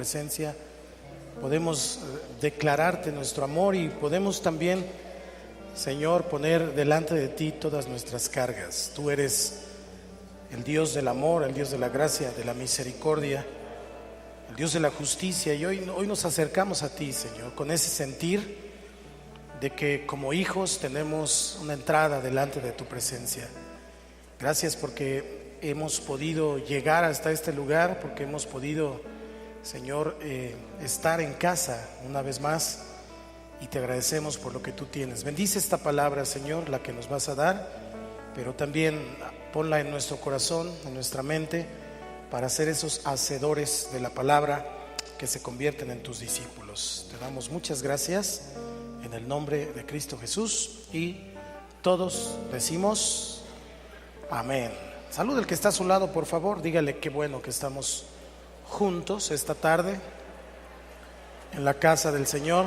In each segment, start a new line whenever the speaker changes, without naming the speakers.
presencia, podemos declararte nuestro amor y podemos también, Señor, poner delante de ti todas nuestras cargas. Tú eres el Dios del amor, el Dios de la gracia, de la misericordia, el Dios de la justicia, y hoy nos acercamos a ti, Señor, con ese sentir de que como hijos tenemos una entrada delante de tu presencia. Gracias porque hemos podido llegar hasta este lugar, porque hemos podido, Señor, estar en casa una vez más, y te agradecemos por lo que tú tienes. Bendice esta palabra, Señor, la que nos vas a dar, pero también ponla en nuestro corazón, en nuestra mente, para ser esos hacedores de la palabra que se convierten en tus discípulos. Te damos muchas gracias en el nombre de Cristo Jesús, y todos decimos amén. Saluda al que está a su lado, por favor. Dígale qué bueno que estamos juntos esta tarde en la casa del Señor.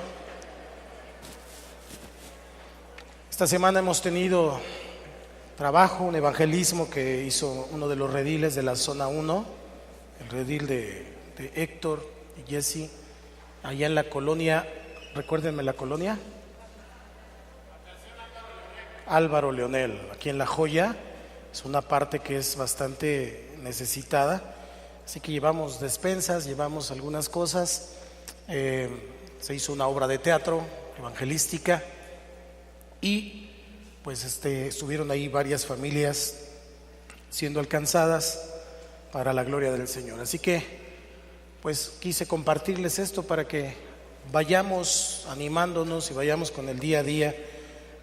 Esta semana hemos tenido trabajo, un evangelismo que hizo uno de los rediles de la zona 1, el redil de Héctor y Jesse, allá en la colonia, recuérdenme la colonia, Álvaro Leonel, aquí en La Joya. Es una parte que es bastante necesitada, así que llevamos despensas, llevamos algunas cosas. Se hizo una obra de teatro evangelística y pues estuvieron ahí varias familias siendo alcanzadas para la gloria del Señor. Así que pues quise compartirles esto para que vayamos animándonos y vayamos con el día a día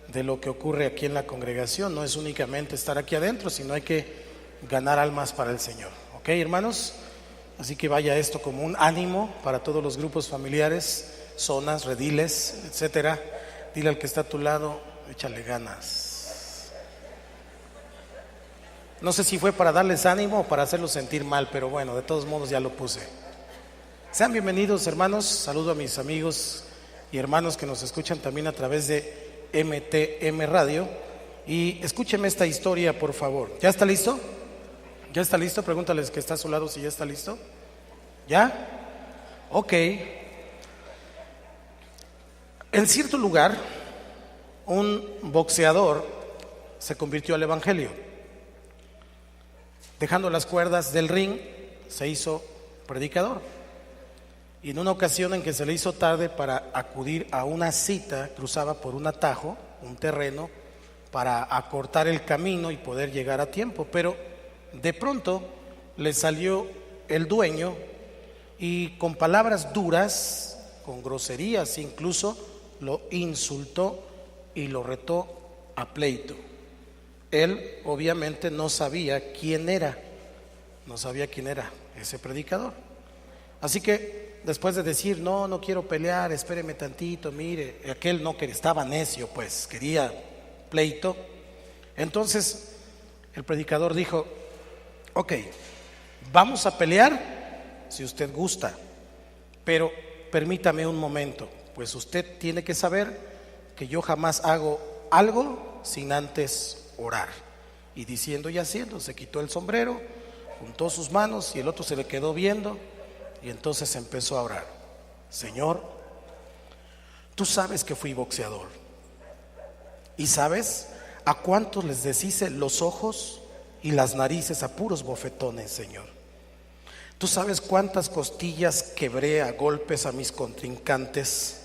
de lo que ocurre aquí en la congregación. No es únicamente estar aquí adentro, sino hay que ganar almas para el Señor. ¿Ok, hermanos? Así que vaya esto como un ánimo para todos los grupos familiares, zonas, rediles, etcétera. Dile al que está a tu lado, échale ganas. No sé si fue para darles ánimo o para hacerlos sentir mal, pero bueno, de todos modos ya lo puse. Sean bienvenidos, hermanos. Saludo a mis amigos y hermanos que nos escuchan también a través de MTM Radio. Y escúcheme esta historia, por favor. ¿Ya está listo? ¿Ya está listo? Pregúntales que está a su lado si ya está listo. ¿Ya? Ok. En cierto lugar, un boxeador se convirtió al evangelio. Dejando las cuerdas del ring, se hizo predicador. Y en una ocasión en que se le hizo tarde para acudir a una cita, cruzaba por un atajo, un terreno, para acortar el camino y poder llegar a tiempo. Pero de pronto le salió el dueño y con palabras duras, con groserías incluso, lo insultó y lo retó a pleito. Él obviamente no sabía quién era ese predicador. Así que después de decir, no quiero pelear, espéreme tantito, mire, aquel no, que estaba necio, pues quería pleito. Entonces el predicador dijo, ok, vamos a pelear si usted gusta, pero permítame un momento, pues usted tiene que saber que yo jamás hago algo sin antes orar. Y diciendo y haciendo, se quitó el sombrero, juntó sus manos y el otro se le quedó viendo. Y entonces empezó a orar. Señor, tú sabes que fui boxeador. Y sabes a cuántos les deshice los ojos y las narices a puros bofetones, Señor. Tú sabes cuántas costillas quebré a golpes a mis contrincantes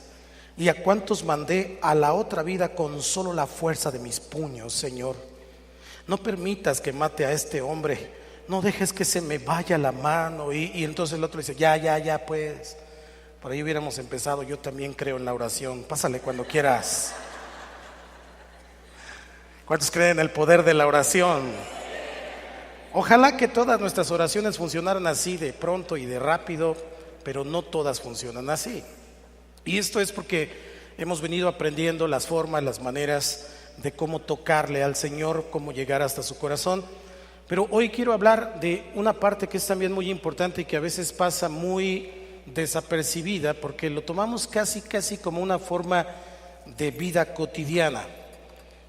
y a cuántos mandé a la otra vida con solo la fuerza de mis puños, Señor. No permitas que mate a este hombre. No dejes que se me vaya la mano. Y entonces el otro dice, ya, pues. Por ahí hubiéramos empezado. Yo también creo en la oración. Pásale cuando quieras. ¿Cuántos creen en el poder de la oración? Ojalá que todas nuestras oraciones funcionaran así de pronto y de rápido, pero no todas funcionan así. Y esto es porque hemos venido aprendiendo las formas, las maneras de cómo tocarle al Señor, cómo llegar hasta su corazón. Pero hoy quiero hablar de una parte que es también muy importante y que a veces pasa muy desapercibida porque lo tomamos casi como una forma de vida cotidiana,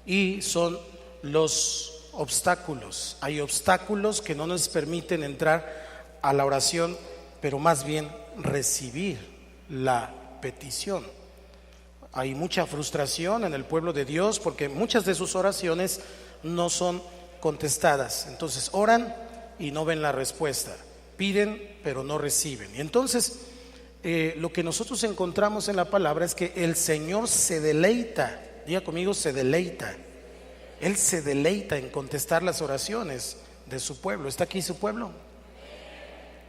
y son los obstáculos. Hay obstáculos que no nos permiten entrar a la oración, pero más bien recibir la petición. Hay mucha frustración en el pueblo de Dios porque muchas de sus oraciones no son contestadas. Entonces oran y no ven la respuesta, piden pero no reciben. Y entonces lo que nosotros encontramos en la palabra es que el Señor se deleita, diga conmigo, se deleita. Él se deleita en contestar las oraciones de su pueblo. ¿Está aquí su pueblo?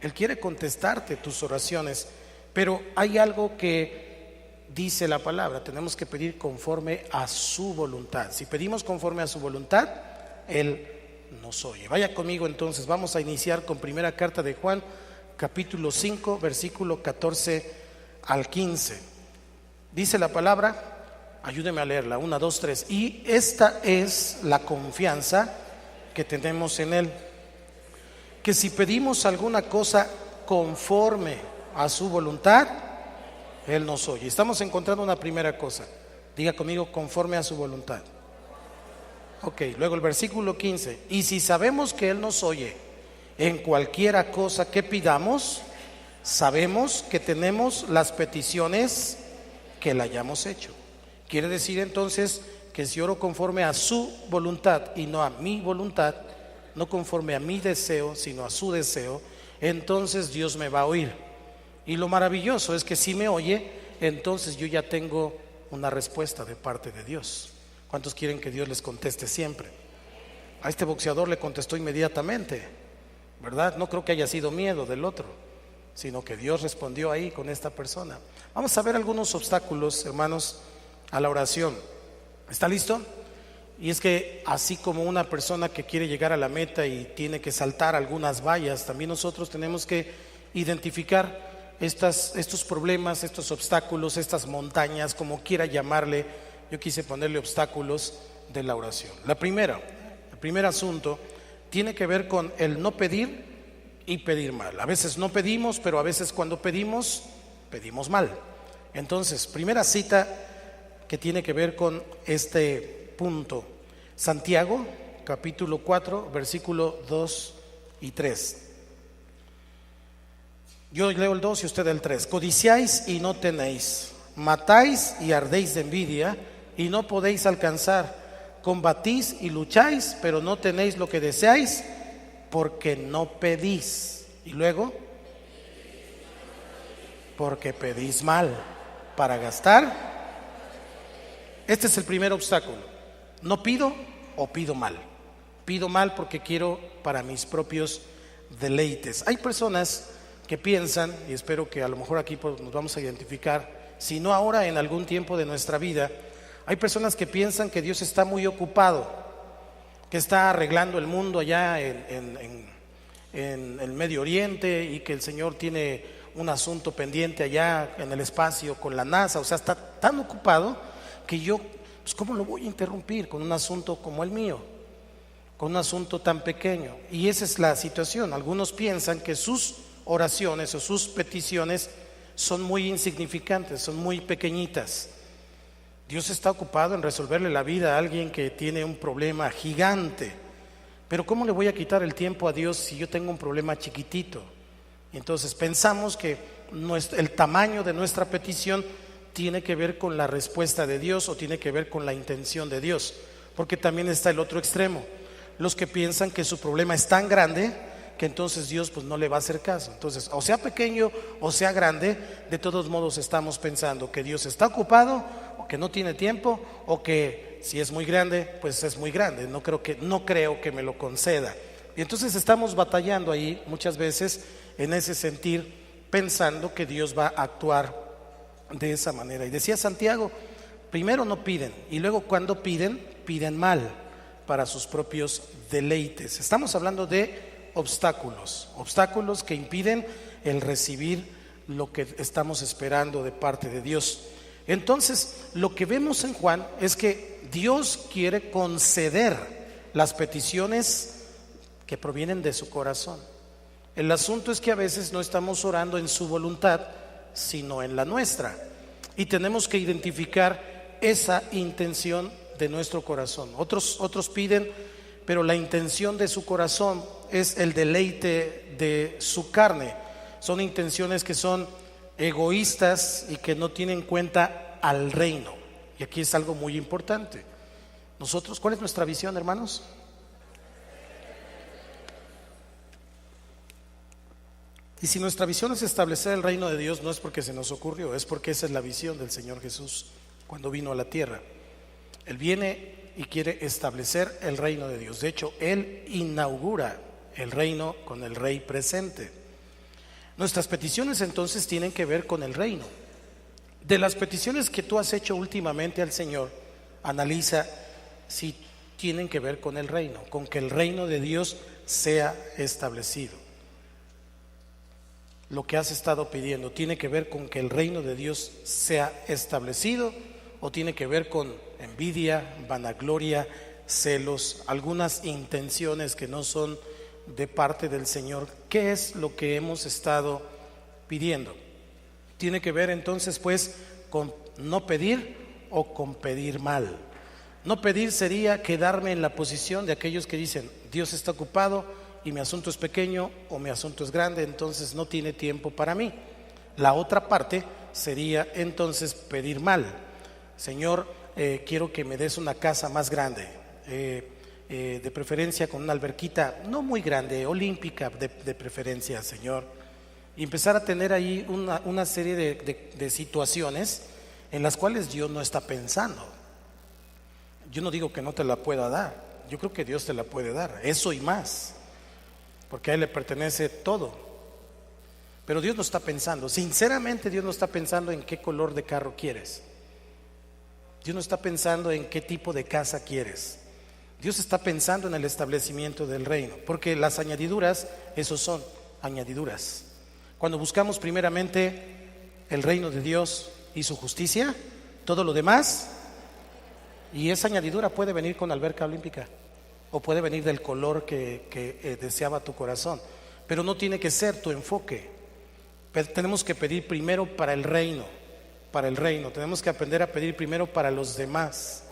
Él quiere contestarte tus oraciones, pero hay algo que dice la palabra: tenemos que pedir conforme a su voluntad. Si pedimos conforme a su voluntad, Él nos oye. Vaya conmigo entonces, vamos a iniciar con primera carta de Juan, capítulo 5, versículo 14 al 15. Dice la palabra, ayúdeme a leerla, 1, 2, 3. Y esta es la confianza que tenemos en Él, que si pedimos alguna cosa conforme a su voluntad, Él nos oye. Estamos encontrando una primera cosa, diga conmigo, conforme a su voluntad. Ok, luego el versículo 15, y si sabemos que Él nos oye en cualquiera cosa que pidamos, sabemos que tenemos las peticiones que le hayamos hecho. Quiere decir entonces que si oro conforme a su voluntad y no a mi voluntad, no conforme a mi deseo, sino a su deseo, entonces Dios me va a oír. Y lo maravilloso es que si me oye, entonces yo ya tengo una respuesta de parte de Dios. ¿Cuántos quieren que Dios les conteste siempre? A este boxeador le contestó inmediatamente, ¿verdad? No creo que haya sido miedo del otro, sino que Dios respondió ahí con esta persona. Vamos a ver algunos obstáculos, hermanos, a la oración. ¿Está listo? Y es que así como una persona que quiere llegar a la meta y tiene que saltar algunas vallas, también nosotros tenemos que identificar estos problemas, estos obstáculos, estas montañas, como quiera llamarle. Yo quise ponerle obstáculos de la oración. El primer asunto tiene que ver con el no pedir y pedir mal. A veces no pedimos, pero a veces cuando pedimos, pedimos mal. Entonces, primera cita que tiene que ver con este punto: Santiago, capítulo 4, versículo 2 y 3. Yo leo el 2 y usted el 3. Codiciáis y no tenéis, matáis y ardéis de envidia y no podéis alcanzar, combatís y lucháis, pero no tenéis lo que deseáis, porque no pedís. Y luego, porque pedís mal para gastar. Este es el primer obstáculo. No pido o pido mal. Pido mal porque quiero para mis propios deleites. Hay personas que piensan, y espero que a lo mejor aquí nos vamos a identificar, si no ahora, en algún tiempo de nuestra vida. Hay personas que piensan que Dios está muy ocupado, que está arreglando el mundo allá en el Medio Oriente, y que el Señor tiene un asunto pendiente allá en el espacio con la NASA. O sea, está tan ocupado que yo, pues, ¿cómo lo voy a interrumpir con un asunto como el mío? Con un asunto tan pequeño. Y esa es la situación. Algunos piensan que sus oraciones o sus peticiones son muy insignificantes, son muy pequeñitas. Dios está ocupado en resolverle la vida a alguien que tiene un problema gigante. Pero ¿cómo le voy a quitar el tiempo a Dios si yo tengo un problema chiquitito? Entonces pensamos que el tamaño de nuestra petición tiene que ver con la respuesta de Dios, o tiene que ver con la intención de Dios, porque también está el otro extremo, los que piensan que su problema es tan grande que entonces Dios pues no le va a hacer caso. Entonces, o sea pequeño o sea grande, de todos modos estamos pensando que Dios está ocupado, o que no tiene tiempo, o que si es muy grande, pues es muy grande, no creo que me lo conceda. Y entonces estamos batallando ahí muchas veces en ese sentir, pensando que Dios va a actuar de esa manera. Y decía Santiago, primero no piden, y luego cuando piden, piden mal para sus propios deleites. Estamos hablando de obstáculos que impiden el recibir lo que estamos esperando de parte de Dios. Entonces, lo que vemos en Juan es que Dios quiere conceder las peticiones que provienen de su corazón. El asunto es que a veces no estamos orando en su voluntad, sino en la nuestra, y tenemos que identificar esa intención de nuestro corazón. Otros piden, pero la intención de su corazón es el deleite de su carne. Son intenciones que son egoístas y que no tienen en cuenta al reino. Y aquí es algo muy importante. Nosotros, ¿cuál es nuestra visión, hermanos? Y si nuestra visión es establecer el reino de Dios, no es porque se nos ocurrió, es porque esa es la visión del Señor Jesús cuando vino a la tierra. Él viene y quiere establecer el reino de Dios. De hecho, Él inaugura el reino con el rey presente. Nuestras peticiones entonces tienen que ver con el reino. De las peticiones que tú has hecho últimamente al Señor, analiza si tienen que ver con el reino, con que el reino de Dios sea establecido. Lo que has estado pidiendo, ¿tiene que ver con que el reino de Dios sea establecido o tiene que ver con envidia, vanagloria, celos, algunas intenciones que no son de parte del Señor? ¿Qué es lo que hemos estado pidiendo? Tiene que ver entonces pues con no pedir o con pedir mal. No pedir sería quedarme en la posición de aquellos que dicen: Dios está ocupado y mi asunto es pequeño o mi asunto es grande, entonces no tiene tiempo para mí. La otra parte sería entonces pedir mal. Señor, quiero que me des una casa más grande, de preferencia con una alberquita no muy grande, olímpica de preferencia, Señor. Y empezar a tener ahí una serie de situaciones en las cuales Dios no está pensando. Yo no digo que no te la pueda dar, yo creo que Dios te la puede dar, eso y más, porque a Él le pertenece todo. Pero Dios no está pensando, sinceramente Dios no está pensando en qué color de carro quieres. Dios no está pensando en qué tipo de casa quieres. Dios está pensando en el establecimiento del reino, porque las añadiduras, esos son añadiduras. Cuando buscamos primeramente el reino de Dios y su justicia, todo lo demás, y esa añadidura puede venir con alberca olímpica o puede venir del color que deseaba tu corazón, pero no tiene que ser tu enfoque. Tenemos que pedir primero para el reino, tenemos que aprender a pedir primero para los demás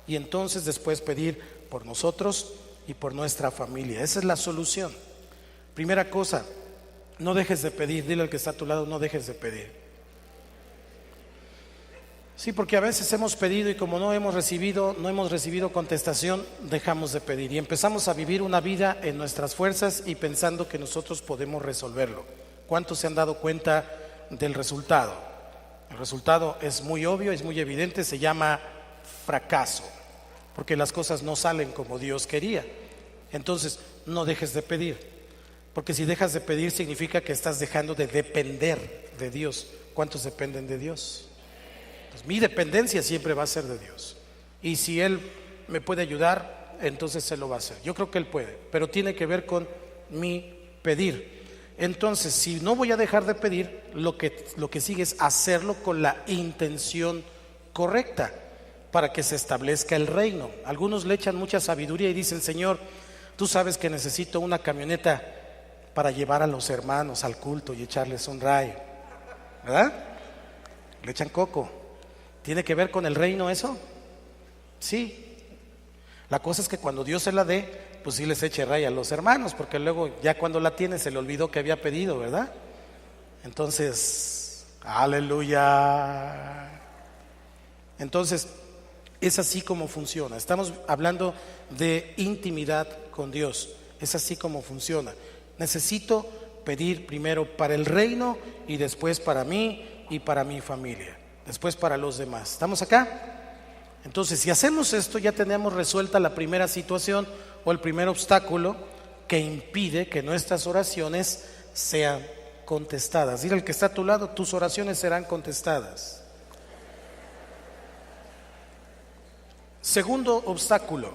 y entonces después pedir por nosotros y por nuestra familia. Esa es la solución. Primera cosa, no dejes de pedir. Dile al que está a tu lado: no dejes de pedir. Sí, porque a veces hemos pedido y como no hemos recibido contestación, dejamos de pedir y empezamos a vivir una vida en nuestras fuerzas y pensando que nosotros podemos resolverlo. ¿Cuántos se han dado cuenta del resultado? El resultado es muy obvio, es muy evidente, se llama fracaso, porque las cosas no salen como Dios quería. Entonces, no dejes de pedir, porque si dejas de pedir significa que estás dejando de depender de Dios. ¿Cuántos dependen de Dios? Pues mi dependencia siempre va a ser de Dios, y si Él me puede ayudar, entonces Él lo va a hacer. Yo creo que Él puede, pero tiene que ver con mi pedir. Entonces, si no voy a dejar de pedir, lo que sigue es hacerlo con la intención correcta para que se establezca el reino. Algunos le echan mucha sabiduría y dicen: Señor, tú sabes que necesito una camioneta para llevar a los hermanos al culto y echarles un rayo, ¿verdad? Le echan coco. ¿Tiene que ver con el reino eso? Sí. La cosa es que cuando Dios se la dé, pues sí les eche raya a los hermanos, porque luego ya cuando la tiene se le olvidó que había pedido, ¿verdad? Entonces, aleluya. Entonces, es así como funciona. Estamos hablando de intimidad con Dios. Es así como funciona. Necesito pedir primero para el reino y después para mí y para mi familia. Después para los demás. ¿Estamos acá? Entonces, si hacemos esto, ya tenemos resuelta la primera situación o el primer obstáculo que impide que nuestras oraciones sean contestadas. Dile al que está a tu lado: tus oraciones serán contestadas. Segundo obstáculo.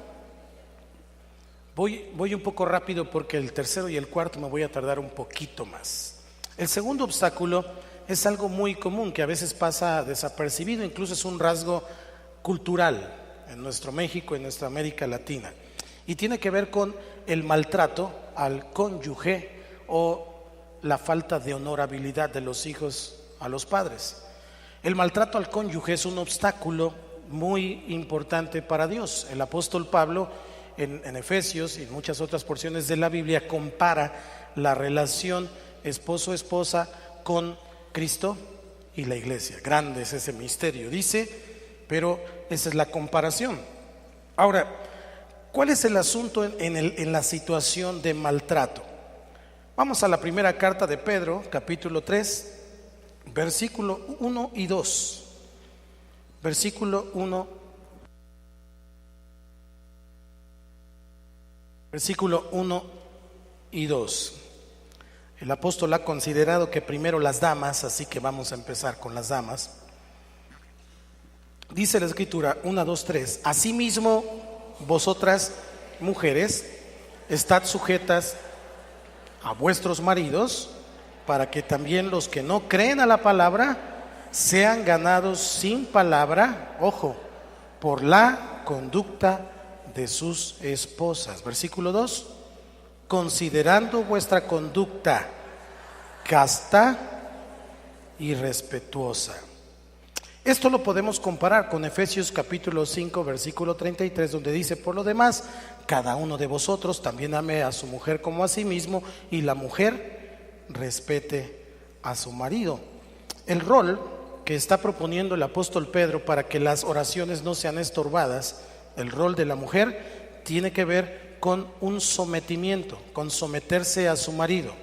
Voy un poco rápido porque el tercero y el cuarto me voy a tardar un poquito más. El segundo obstáculo es algo muy común que a veces pasa desapercibido, incluso es un rasgo cultural en nuestro México, en nuestra América Latina, y tiene que ver con el maltrato al cónyuge o la falta de honorabilidad de los hijos a los padres. El maltrato al cónyuge es un obstáculo muy importante para Dios. El apóstol Pablo en Efesios y en muchas otras porciones de la Biblia compara la relación esposo-esposa con Cristo y la iglesia. Grande es ese misterio, dice, pero esa es la comparación. Ahora, ¿cuál es el asunto en la situación de maltrato? Vamos a la primera carta de Pedro, capítulo 3, versículo 1 y 2. Versículo 1 y 2. El apóstol ha considerado que primero las damas, así que vamos a empezar con las damas. Dice la escritura 1, 2, 3: Asimismo, vosotras mujeres, estad sujetas a vuestros maridos, para que también los que no creen a la palabra sean ganados sin palabra, ojo, por la conducta de sus esposas. Versículo 2: considerando vuestra conducta casta y respetuosa. Esto lo podemos comparar con Efesios capítulo 5, versículo 33, donde dice: por lo demás, cada uno de vosotros también ame a su mujer como a sí mismo, y la mujer respete a su marido. El rol que está proponiendo el apóstol Pedro para que las oraciones no sean estorbadas, el rol de la mujer tiene que ver con un sometimiento, con someterse a su marido,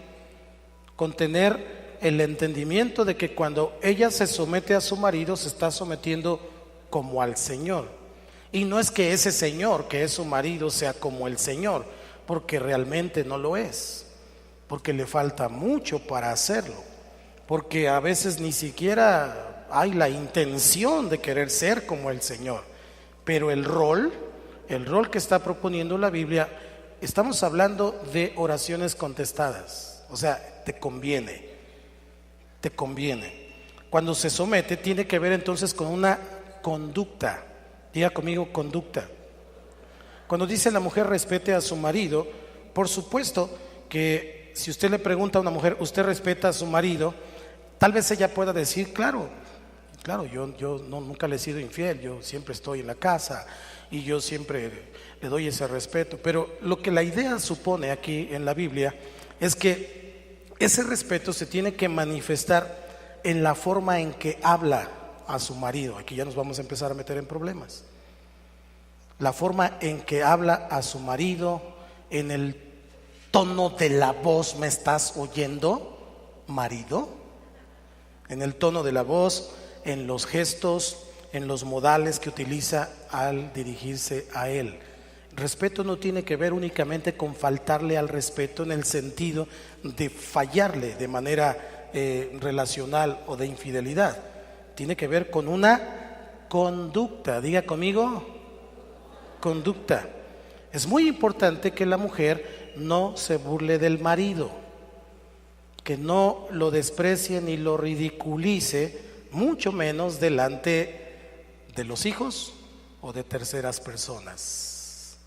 con tener el entendimiento de que cuando ella se somete a su marido se está sometiendo como al Señor. Y no es que ese Señor, que es su marido, sea como el Señor, porque realmente no lo es, porque le falta mucho para hacerlo, porque a veces ni siquiera hay la intención de querer ser como el Señor. Pero el rol que está proponiendo la Biblia, estamos hablando de oraciones contestadas, o sea, te conviene. Cuando se somete tiene que ver entonces con una conducta. Diga conmigo, conducta. Cuando dice la mujer respete a su marido, por supuesto que si usted le pregunta a una mujer, ¿usted respeta a su marido? Tal vez ella pueda decir, claro, yo nunca le he sido infiel, yo siempre estoy en la casa y yo siempre le doy ese respeto. Pero lo que la idea supone aquí en la Biblia es que ese respeto se tiene que manifestar en la forma en que habla a su marido. Aquí ya nos vamos a empezar a meter en problemas. La forma en que habla a su marido, en el tono de la voz. ¿Me estás oyendo, marido? En el tono de la voz, en los gestos, en los modales que utiliza al dirigirse a él. Respeto no tiene que ver únicamente con faltarle al respeto en el sentido de fallarle de manera relacional o de infidelidad. Tiene que ver con una conducta. Diga conmigo, conducta. Es muy importante que la mujer no se burle del marido, que no lo desprecie ni lo ridiculice, mucho menos delante de los hijos o de terceras personas.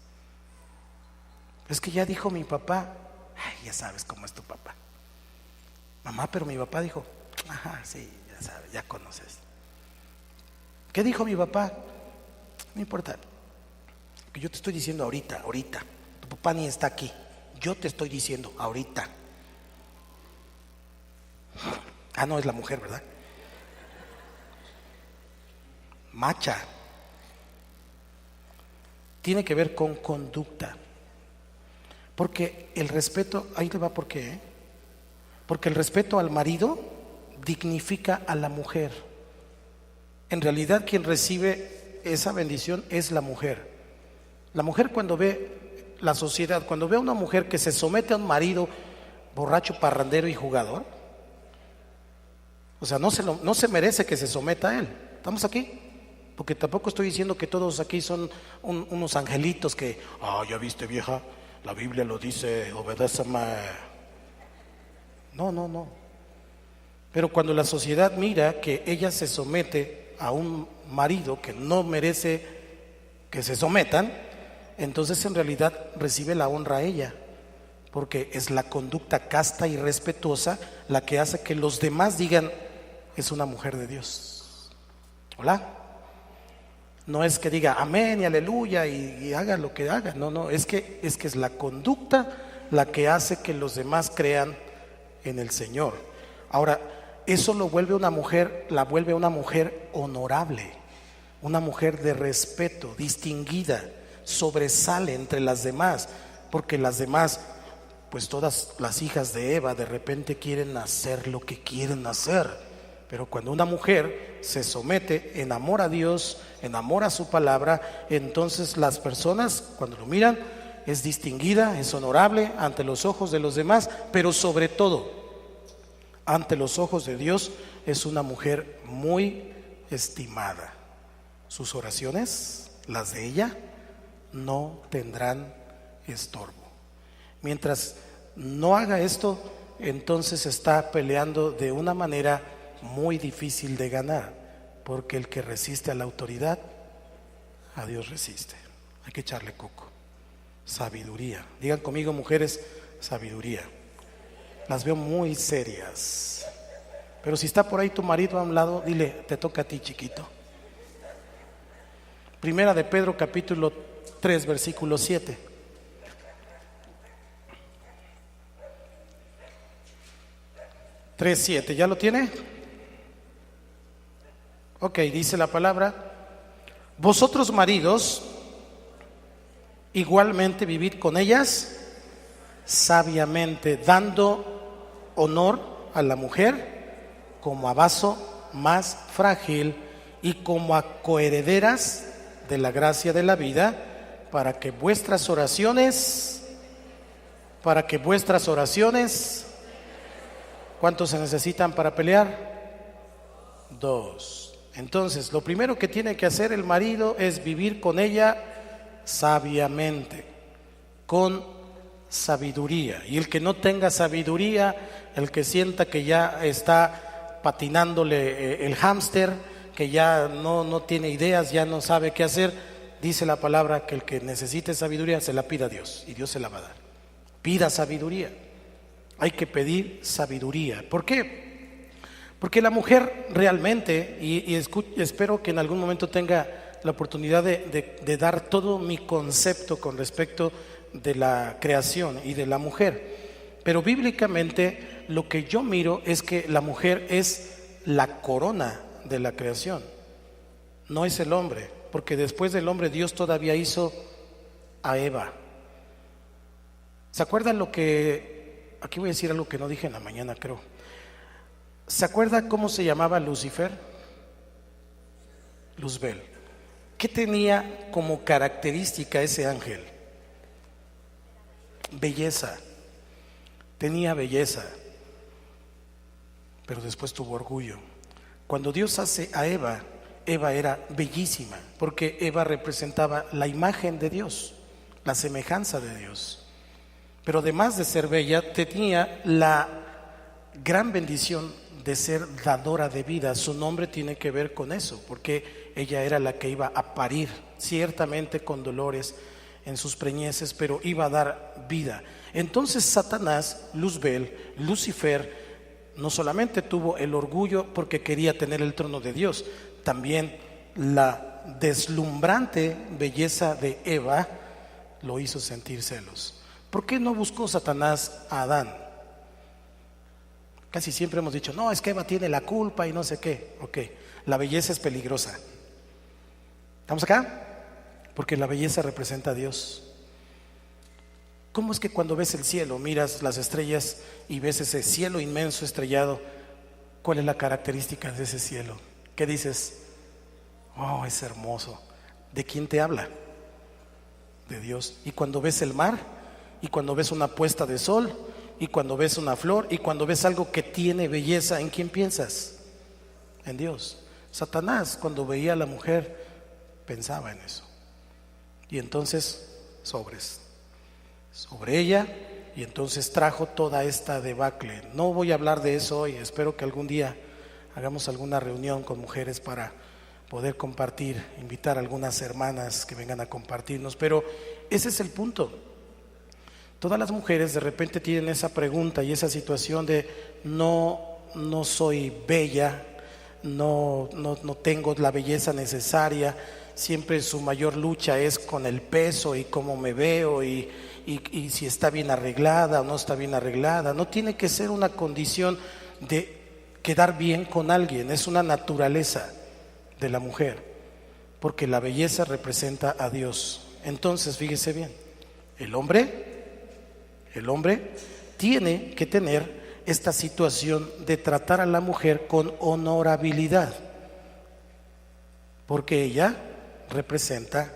Es que ya dijo mi papá. Ay, ya sabes cómo es tu papá. Mamá, pero mi papá dijo. Ajá, sí, ya sabes, ya conoces. ¿Qué dijo mi papá? No importa. Que yo te estoy diciendo ahorita. Tu papá ni está aquí. Yo te estoy diciendo ahorita. Ah, no, es la mujer, ¿verdad? Macha. Tiene que ver con conducta. Porque el respeto, ahí te va por qué, ¿eh? Porque el respeto al marido dignifica a la mujer. En realidad quien recibe esa bendición es la mujer. La mujer cuando ve la sociedad, cuando ve a una mujer que se somete a un marido borracho, parrandero y jugador, o sea, no se merece que se someta a él. ¿Estamos aquí? Porque tampoco estoy diciendo que todos aquí son unos angelitos que, ya viste vieja, la Biblia lo dice, obedéceme. No. Pero cuando la sociedad mira que ella se somete a un marido que no merece que se sometan, entonces en realidad recibe la honra a ella, porque es la conducta casta y respetuosa la que hace que los demás digan, es una mujer de Dios. ¿Hola? No es que diga amén y aleluya y haga lo que haga. No, es que es la conducta la que hace que los demás crean en el Señor. Ahora, eso lo vuelve una mujer, la vuelve una mujer honorable, una mujer de respeto, distinguida, sobresale entre las demás, porque las demás, pues todas las hijas de Eva de repente quieren hacer lo que quieren hacer, pero cuando una mujer se somete, enamora a Dios, enamora su palabra, entonces las personas cuando lo miran es distinguida, es honorable ante los ojos de los demás, pero sobre todo ante los ojos de Dios es una mujer muy estimada. Sus oraciones, las de ella, no tendrán estorbo. Mientras no haga esto, entonces está peleando de una manera muy difícil de ganar, porque el que resiste a la autoridad, a Dios resiste. Hay que echarle coco. Sabiduría. Digan conmigo, mujeres, sabiduría. Las veo muy serias. Pero si está por ahí tu marido a un lado, dile, te toca a ti, chiquito. Primera de Pedro, capítulo 3, versículo 7. Tres, 7, ¿ya lo tiene? Ok, dice la palabra: vosotros maridos, igualmente vivid con ellas sabiamente, dando honor a la mujer como a vaso más frágil y como a coherederas de la gracia de la vida, para que vuestras oraciones, ¿cuántos se necesitan para pelear? 2. Entonces, lo primero que tiene que hacer el marido es vivir con ella sabiamente, con sabiduría. Y el que no tenga sabiduría, el que sienta que ya está patinándole el hámster, que ya no tiene ideas, ya no sabe qué hacer, dice la palabra que el que necesite sabiduría se la pida a Dios y Dios se la va a dar. Pida sabiduría. Hay que pedir sabiduría. ¿Por qué? Porque la mujer realmente, y espero que en algún momento tenga la oportunidad de dar todo mi concepto con respecto de la creación y de la mujer, pero bíblicamente lo que yo miro es que la mujer es la corona de la creación, no es el hombre, porque después del hombre Dios todavía hizo a Eva. ¿Se acuerdan lo que, aquí voy a decir algo que no dije en la mañana, creo? ¿Se acuerda cómo se llamaba Lucifer? Luzbel. ¿Qué tenía como característica ese ángel? Belleza. Tenía belleza, pero después tuvo orgullo. Cuando Dios hace a Eva, Eva era bellísima, porque Eva representaba la imagen de Dios, la semejanza de Dios. Pero además de ser bella, tenía la gran bendición de ser dadora de vida. Su nombre tiene que ver con eso, porque ella era la que iba a parir, ciertamente con dolores en sus preñeces, pero iba a dar vida. Entonces Satanás, Luzbel, Lucifer, no solamente tuvo el orgullo porque quería tener el trono de Dios, también la deslumbrante belleza de Eva lo hizo sentir celos. ¿Por qué no buscó Satanás a Adán? Casi siempre hemos dicho, no, es que Eva tiene la culpa y no sé qué. Ok, la belleza es peligrosa. ¿Estamos acá? Porque la belleza representa a Dios. ¿Cómo es que cuando ves el cielo, miras las estrellas y ves ese cielo inmenso estrellado? ¿Cuál es la característica de ese cielo? ¿Qué dices? Oh, es hermoso. ¿De quién te habla? De Dios. Y cuando ves el mar, y cuando ves una puesta de sol, y cuando ves una flor, y cuando ves algo que tiene belleza, ¿en quién piensas? En Dios. Satanás, cuando veía a la mujer, pensaba en eso. Y entonces, sobre ella, y entonces trajo toda esta debacle. No voy a hablar de eso hoy, espero que algún día hagamos alguna reunión con mujeres para poder compartir, invitar a algunas hermanas que vengan a compartirnos, pero ese es el punto. Todas las mujeres de repente tienen esa pregunta y esa situación de no soy bella, no tengo la belleza necesaria. Siempre su mayor lucha es con el peso y cómo me veo y si está bien arreglada o no está bien arreglada. No tiene que ser una condición de quedar bien con alguien, es una naturaleza de la mujer, porque la belleza representa a Dios. Entonces, fíjese bien, el hombre tiene que tener esta situación de tratar a la mujer con honorabilidad, porque ella representa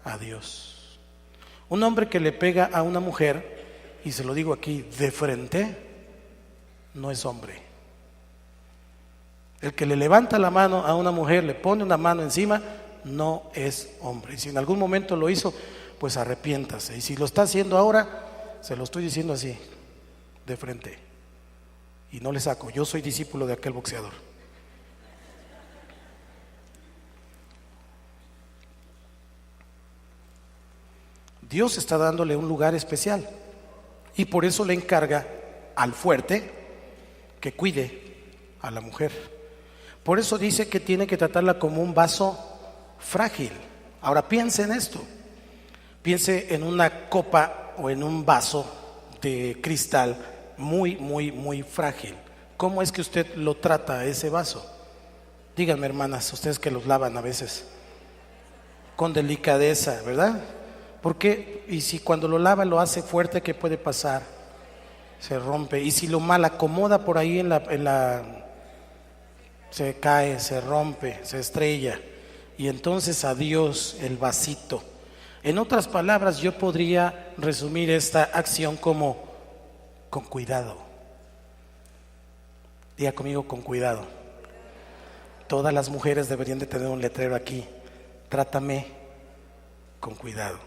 a Dios. Un hombre que le pega a una mujer, y se lo digo aquí de frente, no es hombre. El que le levanta la mano a una mujer, le pone una mano encima, no es hombre. Y si en algún momento lo hizo, pues arrepiéntase. Y si lo está haciendo ahora, se lo estoy diciendo así, de frente. Y no le saco, yo soy discípulo de aquel boxeador. Dios está dándole un lugar especial y por eso le encarga al fuerte que cuide a la mujer. Por eso dice que tiene que tratarla como un vaso frágil. Ahora piense en esto, piense en una copa o en un vaso de cristal muy frágil. ¿Cómo es que usted lo trata a ese vaso? Díganme, hermanas, ustedes que los lavan a veces con delicadeza, ¿verdad? Porque, y si cuando lo lava lo hace fuerte, ¿qué puede pasar? Se rompe. Y si lo mal acomoda por ahí se cae, se rompe, se estrella. Y entonces adiós el vasito. En otras palabras, yo podría resumir esta acción como con cuidado. Diga conmigo, con cuidado. Todas las mujeres deberían de tener un letrero aquí: trátame con cuidado.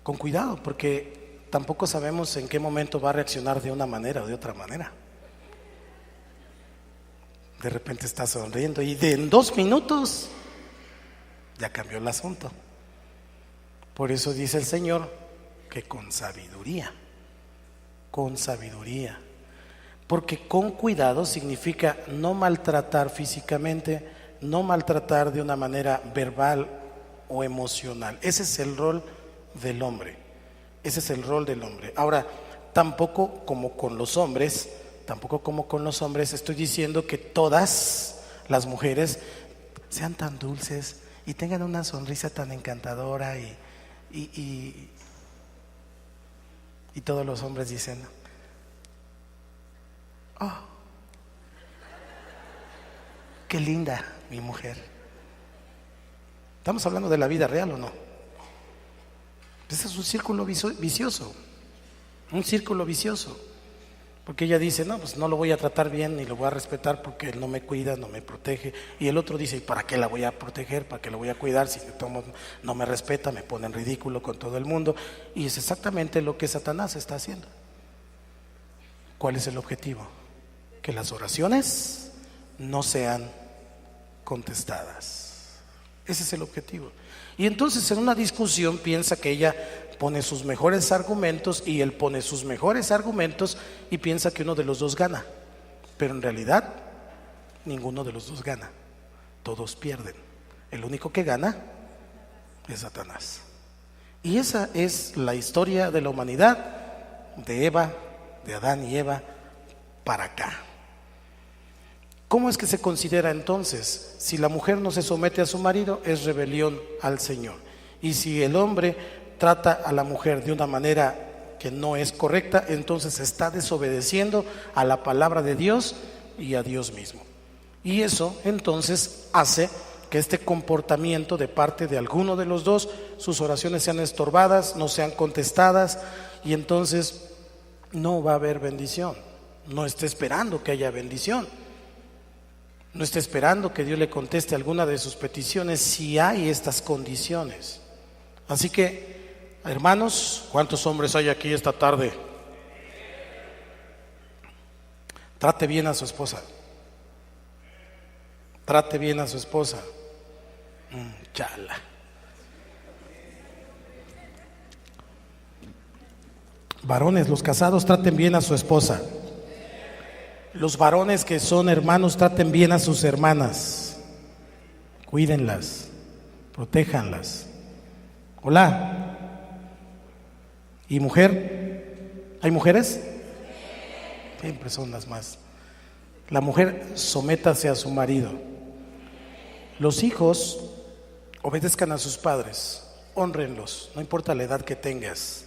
Con cuidado, porque tampoco sabemos en qué momento va a reaccionar de una manera o de otra manera. De repente está sonriendo y en 2 minutos ya cambió el asunto. Por eso dice el Señor que con sabiduría, porque con cuidado significa no maltratar físicamente, no maltratar de una manera verbal o emocional. Ese es el rol del hombre. Ahora, tampoco como con los hombres estoy diciendo que todas las mujeres sean tan dulces y tengan una sonrisa tan encantadora y todos los hombres dicen: oh, qué linda mi mujer. ¿Estamos hablando de la vida real o no? Ese es un círculo vicioso, porque ella dice: no, pues no lo voy a tratar bien ni lo voy a respetar porque él no me cuida, no me protege. Y el otro dice: ¿y para qué la voy a proteger? ¿Para qué la voy a cuidar? Si no me respeta, me pone en ridículo con todo el mundo. Y es exactamente lo que Satanás está haciendo. ¿Cuál es el objetivo? Que las oraciones no sean contestadas. Ese es el objetivo. Y entonces en una discusión piensa que ella pone sus mejores argumentos y él pone sus mejores argumentos y piensa que uno de los dos gana. Pero en realidad ninguno de los dos gana. Todos pierden. El único que gana es Satanás. Y esa es la historia de la humanidad, de Adán y Eva para acá. ¿Cómo es que se considera entonces? Si la mujer no se somete a su marido, es rebelión al Señor. Y si el hombre trata a la mujer de una manera que no es correcta, entonces está desobedeciendo a la palabra de Dios y a Dios mismo. Y eso entonces hace que este comportamiento de parte de alguno de los dos, sus oraciones sean estorbadas, no sean contestadas, y entonces no va a haber bendición. No esté esperando que haya bendición. No esté esperando que Dios le conteste alguna de sus peticiones si hay estas condiciones. Así que, hermanos, ¿cuántos hombres hay aquí esta tarde? Trate bien a su esposa. Trate bien a su esposa. Chala. Varones, los casados, traten bien a su esposa. Los varones que son hermanos, traten bien a sus hermanas. Cuídenlas, protéjanlas. Hola. Y mujer, ¿Hay mujeres? Siempre son las más. La mujer, sométase a su marido. Los hijos, obedezcan a sus padres, hónrenlos, no importa la edad que tengas.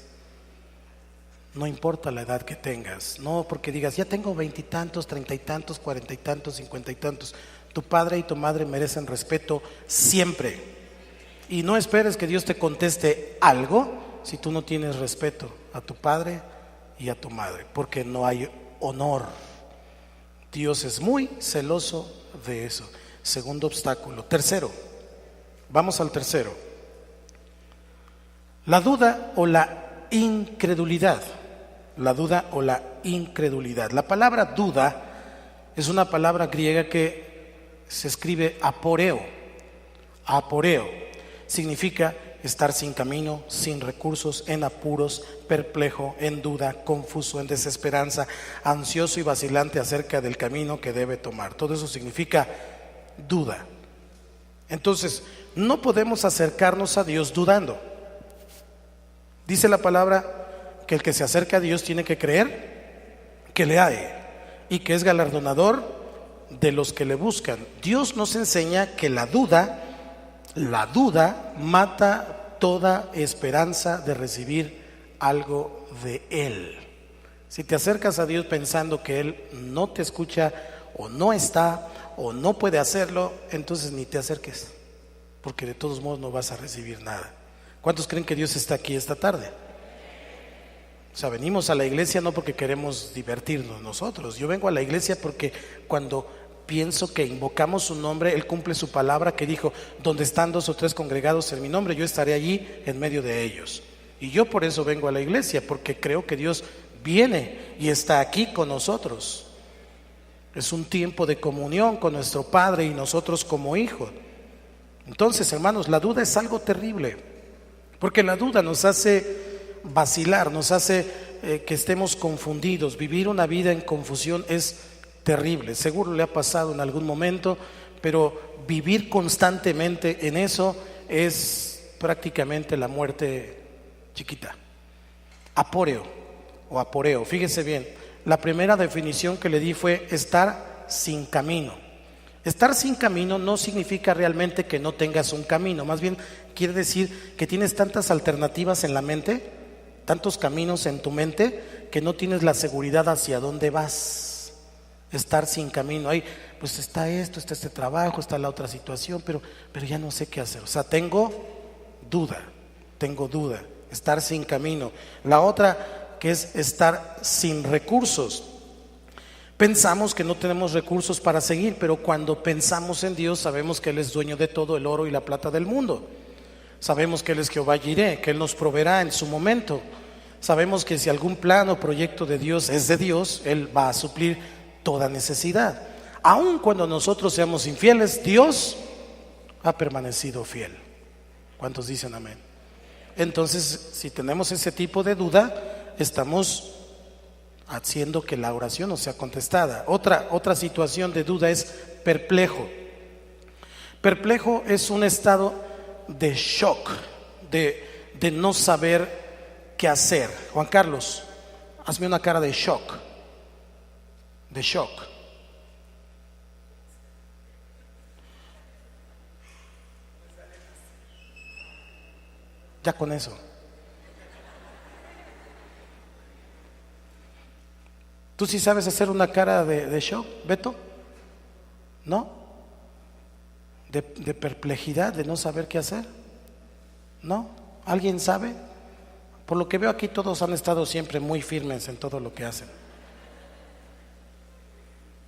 No importa la edad que tengas, no porque digas, ya tengo 20 y tantos, 30 y tantos, 40 y tantos, 50 y tantos. Tu padre y tu madre merecen respeto siempre. Y no esperes que Dios te conteste algo si tú no tienes respeto a tu padre y a tu madre, porque no hay honor. Dios es muy celoso de eso. Segundo obstáculo. Tercero, vamos al tercero. La duda o la incredulidad. La duda o la incredulidad. La palabra duda es una palabra griega que se escribe aporeo. Aporeo significa estar sin camino, sin recursos, en apuros, perplejo, en duda, confuso, en desesperanza, ansioso y vacilante acerca del camino que debe tomar. Todo eso significa duda. Entonces, no podemos acercarnos a Dios dudando. Dice la palabra que el que se acerca a Dios tiene que creer que le hay y que es galardonador de los que le buscan. Dios nos enseña que la duda mata toda esperanza de recibir algo de Él. Si te acercas a Dios pensando que Él no te escucha o no está o no puede hacerlo, entonces ni te acerques, porque de todos modos no vas a recibir nada. ¿Cuántos creen que Dios está aquí esta tarde? O sea, venimos a la iglesia no porque queremos divertirnos nosotros. Yo vengo a la iglesia porque cuando pienso que invocamos su nombre, Él cumple su palabra que dijo, donde están 2 o 3 congregados en mi nombre, yo estaré allí en medio de ellos. Y yo por eso vengo a la iglesia, porque creo que Dios viene y está aquí con nosotros. Es un tiempo de comunión con nuestro Padre y nosotros como hijos. Entonces, hermanos, la duda es algo terrible, porque la duda nos hace vacilar, nos hace que estemos confundidos. Vivir una vida en confusión es terrible. Seguro le ha pasado en algún momento, pero vivir constantemente en eso es prácticamente la muerte chiquita. Apóreo o aporeo, fíjese bien, la primera definición que le di fue estar sin camino. Estar sin camino no significa realmente que no tengas un camino, más bien quiere decir que tienes tantas alternativas en la mente, tantos caminos en tu mente, que no tienes la seguridad hacia dónde vas. Estar sin camino, ahí pues está esto, está este trabajo, está la otra situación, pero ya no sé qué hacer. O sea, tengo duda, estar sin camino. La otra que es estar sin recursos. Pensamos que no tenemos recursos para seguir, pero cuando pensamos en Dios sabemos que Él es dueño de todo el oro y la plata del mundo. Sabemos que Él es Jehová Jireh, que Él nos proveerá en su momento. Sabemos que si algún plan o proyecto de Dios es de Dios, Él va a suplir toda necesidad. Aun cuando nosotros seamos infieles, Dios ha permanecido fiel. ¿Cuántos dicen amén? Entonces, si tenemos ese tipo de duda, estamos haciendo que la oración no sea contestada. Otra situación de duda es perplejo. Perplejo es un estado de shock, de no saber qué hacer. Juan Carlos, hazme una cara de shock. De shock. Ya con eso. ¿Tú sí sabes hacer una cara de shock, Beto? ¿No? De perplejidad, de no saber qué hacer. ¿No? ¿Alguien sabe? Por lo que veo aquí todos han estado siempre muy firmes en todo lo que hacen.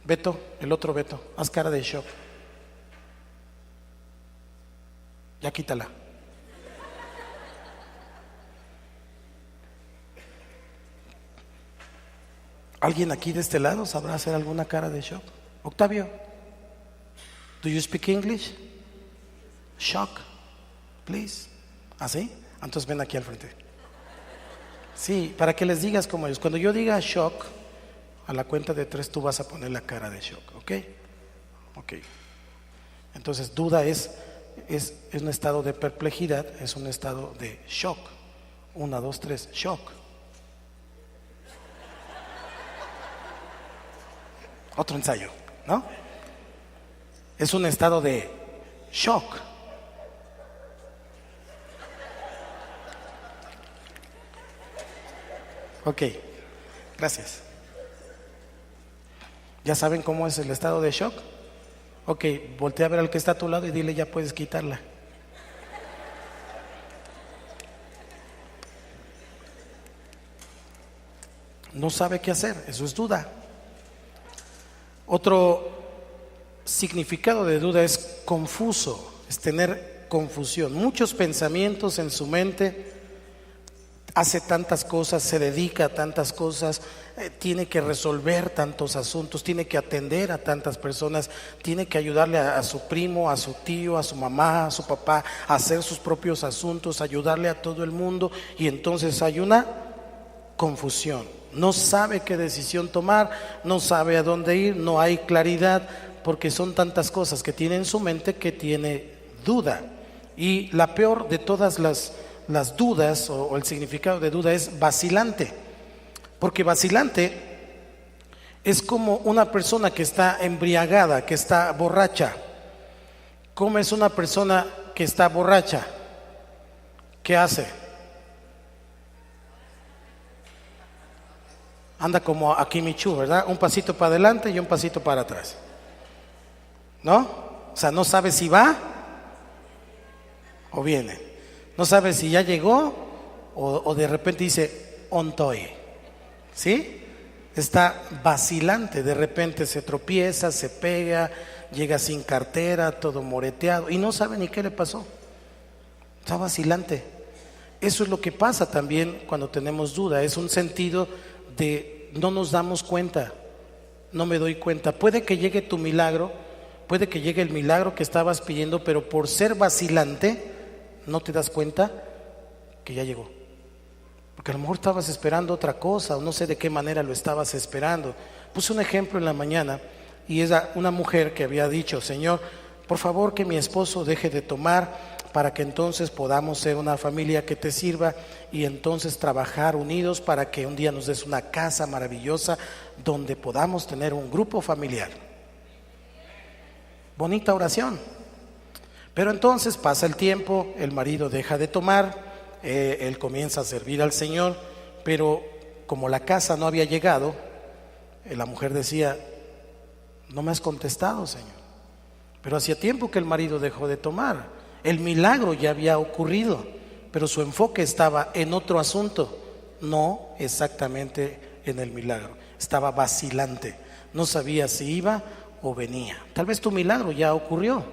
Beto, el otro Beto, haz cara de shock. Ya quítala. ¿Alguien aquí de este lado sabrá hacer alguna cara de shock? Octavio, do you speak English? Shock, please. ¿Así? Entonces ven aquí al frente. Sí, para que les digas como ellos. Cuando yo diga shock, a la cuenta de 3 tú vas a poner la cara de shock, ¿ok? Ok. Entonces duda es un estado de perplejidad, es un estado de shock. 1, 2, 3, shock. Otro ensayo, ¿no? Es un estado de shock. Ok, gracias. ¿Ya saben cómo es el estado de shock? Ok, voltea a ver al que está a tu lado y dile, ya puedes quitarla. No sabe qué hacer, eso es duda. Otro significado de duda es confuso, es tener confusión, muchos pensamientos en su mente, hace tantas cosas, se dedica a tantas cosas, tiene que resolver tantos asuntos, tiene que atender a tantas personas, tiene que ayudarle a su primo, a su tío, a su mamá, a su papá, a hacer sus propios asuntos, ayudarle a todo el mundo, y entonces hay una confusión. No sabe qué decisión tomar, no sabe a dónde ir, no hay claridad, porque son tantas cosas que tiene en su mente que tiene duda. Y la peor de todas las dudas o el significado de duda es vacilante, porque vacilante es como una persona que está embriagada, que está borracha. ¿Cómo es una persona que está borracha? ¿Qué hace? Anda como aquí Michu, ¿verdad? Un pasito para adelante y un pasito para atrás, ¿no? O sea, no sabe si va o viene, no sabe si ya llegó o de repente dice ontoy, ¿sí? Está vacilante, de repente se tropieza, se pega, llega sin cartera, todo moreteado y no sabe ni qué le pasó. Está vacilante. Eso es lo que pasa también cuando tenemos duda, es un sentido de no nos damos cuenta, no me doy cuenta. Puede que llegue tu milagro, puede que llegue el milagro que estabas pidiendo, pero por ser vacilante no te das cuenta que ya llegó, porque a lo mejor estabas esperando otra cosa o no sé de qué manera lo estabas esperando. Puse un ejemplo en la mañana y es una mujer que había dicho: Señor, por favor que mi esposo deje de tomar, para que entonces podamos ser una familia que te sirva y entonces trabajar unidos para que un día nos des una casa maravillosa donde podamos tener un grupo familiar. Bonita oración. Pero entonces pasa el tiempo, el marido deja de tomar, él comienza a servir al Señor, pero como la casa no había llegado, la mujer decía: no me has contestado, Señor. Pero hacía tiempo que el marido dejó de tomar. El milagro ya había ocurrido, pero su enfoque estaba en otro asunto, no exactamente en el milagro. Estaba vacilante, no sabía si iba o venía. Tal vez tu milagro ya ocurrió,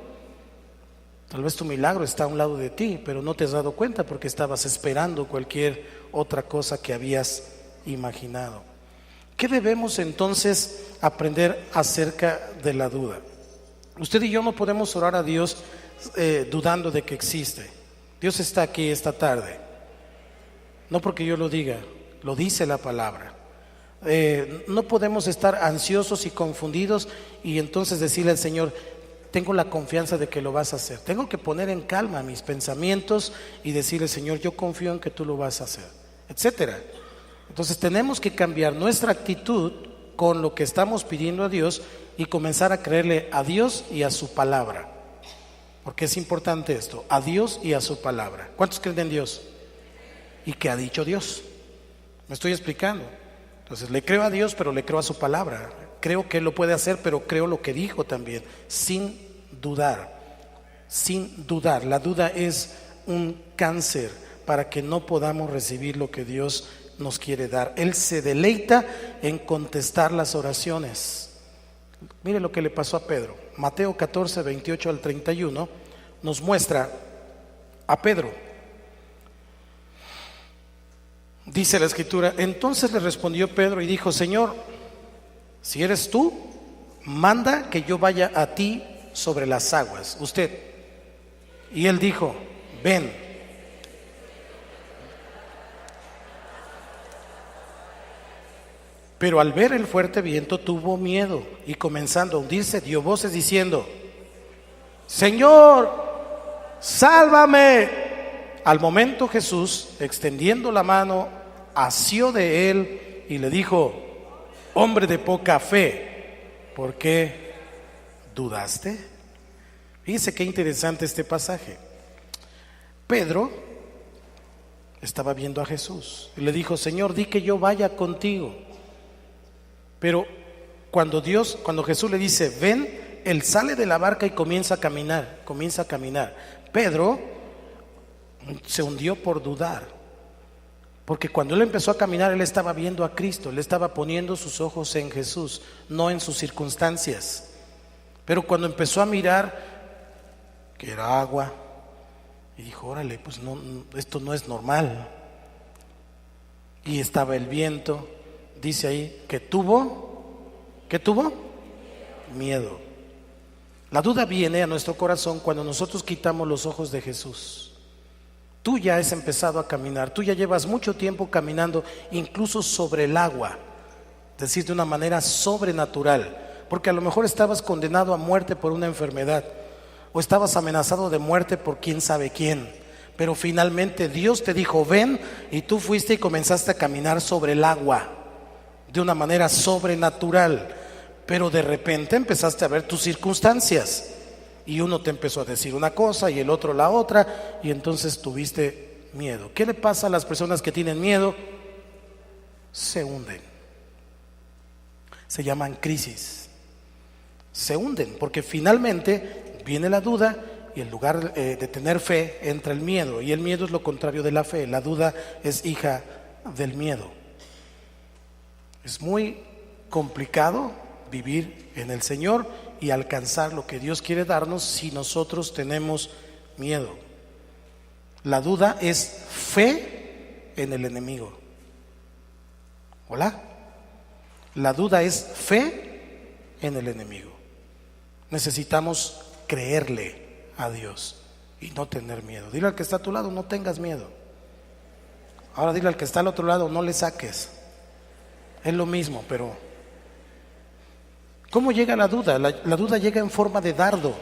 tal vez tu milagro está a un lado de ti, pero no te has dado cuenta porque estabas esperando cualquier otra cosa que habías imaginado. ¿Qué debemos entonces aprender acerca de la duda? Usted y yo no podemos orar a Dios dudando de que existe. Dios está aquí esta tarde, no porque yo lo diga, lo dice la palabra. No podemos estar ansiosos y confundidos y entonces decirle al Señor: tengo la confianza de que lo vas a hacer. Tengo que poner en calma mis pensamientos y decirle: Señor, yo confío en que tú lo vas a hacer, etcétera. Entonces tenemos que cambiar nuestra actitud con lo que estamos pidiendo a Dios y comenzar a creerle a Dios y a su palabra. Porque es importante esto, a Dios y a su palabra. ¿Cuántos creen en Dios? ¿Y qué ha dicho Dios? ¿Me estoy explicando? Entonces le creo a Dios, pero le creo a su palabra. Creo que Él lo puede hacer, pero creo lo que dijo también, sin dudar. Sin dudar. La duda es un cáncer para que no podamos recibir lo que Dios nos quiere dar. Él se deleita en contestar las oraciones. Mire lo que le pasó a Pedro. Mateo 14, 28 al 31 nos muestra a Pedro. Dice la escritura: entonces le respondió Pedro y dijo: Señor, si eres tú, manda que yo vaya a ti sobre las aguas. Usted. Y él dijo: ven. Pero al ver el fuerte viento tuvo miedo y comenzando a hundirse dio voces diciendo: Señor, sálvame. Al momento Jesús, extendiendo la mano, asió de él y le dijo: hombre de poca fe, ¿por qué dudaste? Fíjense qué interesante este pasaje. Pedro estaba viendo a Jesús y le dijo: Señor, di que yo vaya contigo. Pero cuando Jesús le dice ven, él sale de la barca y comienza a caminar. Pedro se hundió por dudar, porque cuando él empezó a caminar, él estaba viendo a Cristo, él estaba poniendo sus ojos en Jesús, no en sus circunstancias. Pero cuando empezó a mirar que era agua, y dijo: órale, pues no, esto no es normal. Y estaba el viento, dice ahí que tuvo, ¿qué tuvo? Miedo. La duda viene a nuestro corazón cuando nosotros quitamos los ojos de Jesús. Tú ya has empezado a caminar, tú ya llevas mucho tiempo caminando, incluso sobre el agua, es decir, de una manera sobrenatural, porque a lo mejor estabas condenado a muerte por una enfermedad, o estabas amenazado de muerte por quién sabe quién, pero finalmente Dios te dijo ven, y tú fuiste y comenzaste a caminar sobre el agua de una manera sobrenatural. Pero de repente empezaste a ver tus circunstancias, y uno te empezó a decir una cosa y el otro la otra, y entonces tuviste miedo. ¿Qué le pasa a las personas que tienen miedo? Se hunden. Se llaman crisis. Se hunden porque finalmente viene la duda, y en lugar de tener fe entra el miedo, y el miedo es lo contrario de la fe. La duda es hija del miedo. Es muy complicado vivir en el Señor y alcanzar lo que Dios quiere darnos si nosotros tenemos miedo. La duda es fe en el enemigo. ¿Hola? La duda es fe en el enemigo. Necesitamos creerle a Dios y no tener miedo. Dile al que está a tu lado: no tengas miedo. Ahora dile al que está al otro lado: no le saques. Es lo mismo, pero ¿cómo llega la duda? La duda llega en forma de dardo.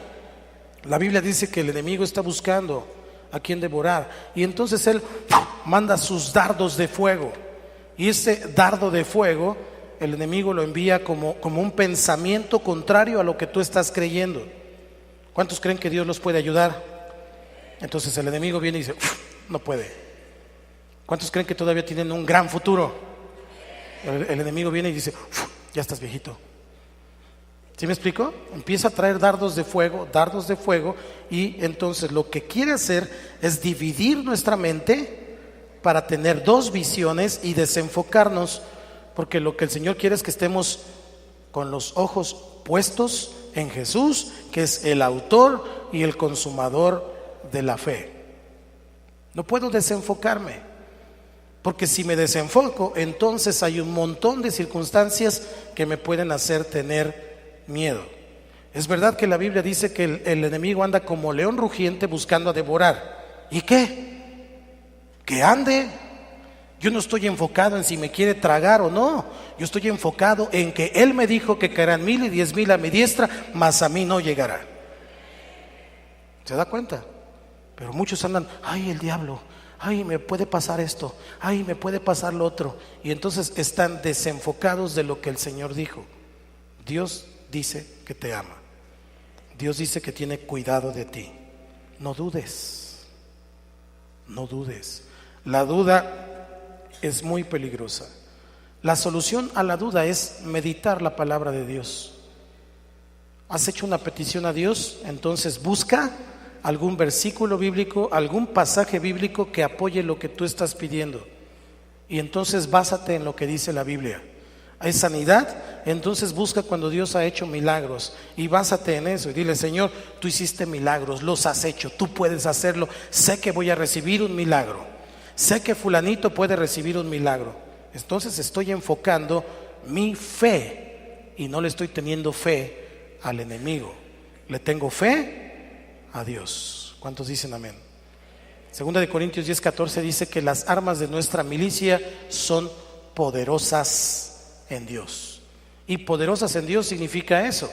La Biblia dice que el enemigo está buscando a quien devorar, y entonces él manda sus dardos de fuego, y ese dardo de fuego el enemigo lo envía como un pensamiento contrario a lo que tú estás creyendo. ¿Cuántos creen que Dios los puede ayudar? Entonces el enemigo viene y dice: no puede. ¿Cuántos creen que todavía tienen un gran futuro? El enemigo viene y dice: ya estás viejito. ¿Sí me explico? Empieza a traer dardos de fuego, y entonces lo que quiere hacer es dividir nuestra mente para tener dos visiones y desenfocarnos, porque lo que el Señor quiere es que estemos con los ojos puestos en Jesús, que es el autor y el consumador de la fe. No puedo desenfocarme, porque si me desenfoco, entonces hay un montón de circunstancias que me pueden hacer tener miedo. Es verdad que la Biblia dice que el enemigo anda como león rugiente buscando a devorar. ¿Y qué? Que ande. Yo no estoy enfocado en si me quiere tragar o no. Yo estoy enfocado en que Él me dijo que caerán 1000 y 10,000 a mi diestra, mas a mí no llegará. ¿Se da cuenta? Pero muchos andan: ay, el diablo, ay, me puede pasar esto, ay, me puede pasar lo otro. Y entonces están desenfocados de lo que el Señor dijo. Dios dice que te ama. Dios dice que tiene cuidado de ti. No dudes. No dudes. La duda es muy peligrosa. La solución a la duda es meditar la palabra de Dios. ¿Has hecho una petición a Dios? Entonces busca algún versículo bíblico, algún pasaje bíblico que apoye lo que tú estás pidiendo, y entonces básate en lo que dice la Biblia. ¿Hay sanidad? Entonces busca cuando Dios ha hecho milagros y básate en eso y dile: Señor, tú hiciste milagros, los has hecho, tú puedes hacerlo. Sé que voy a recibir un milagro, sé que fulanito puede recibir un milagro. Entonces estoy enfocando mi fe y no le estoy teniendo fe al enemigo, le tengo fe a Dios. ¿Cuántos dicen amén? Segunda de Corintios 10:14 dice que las armas de nuestra milicia son poderosas en Dios. Y poderosas en Dios significa eso.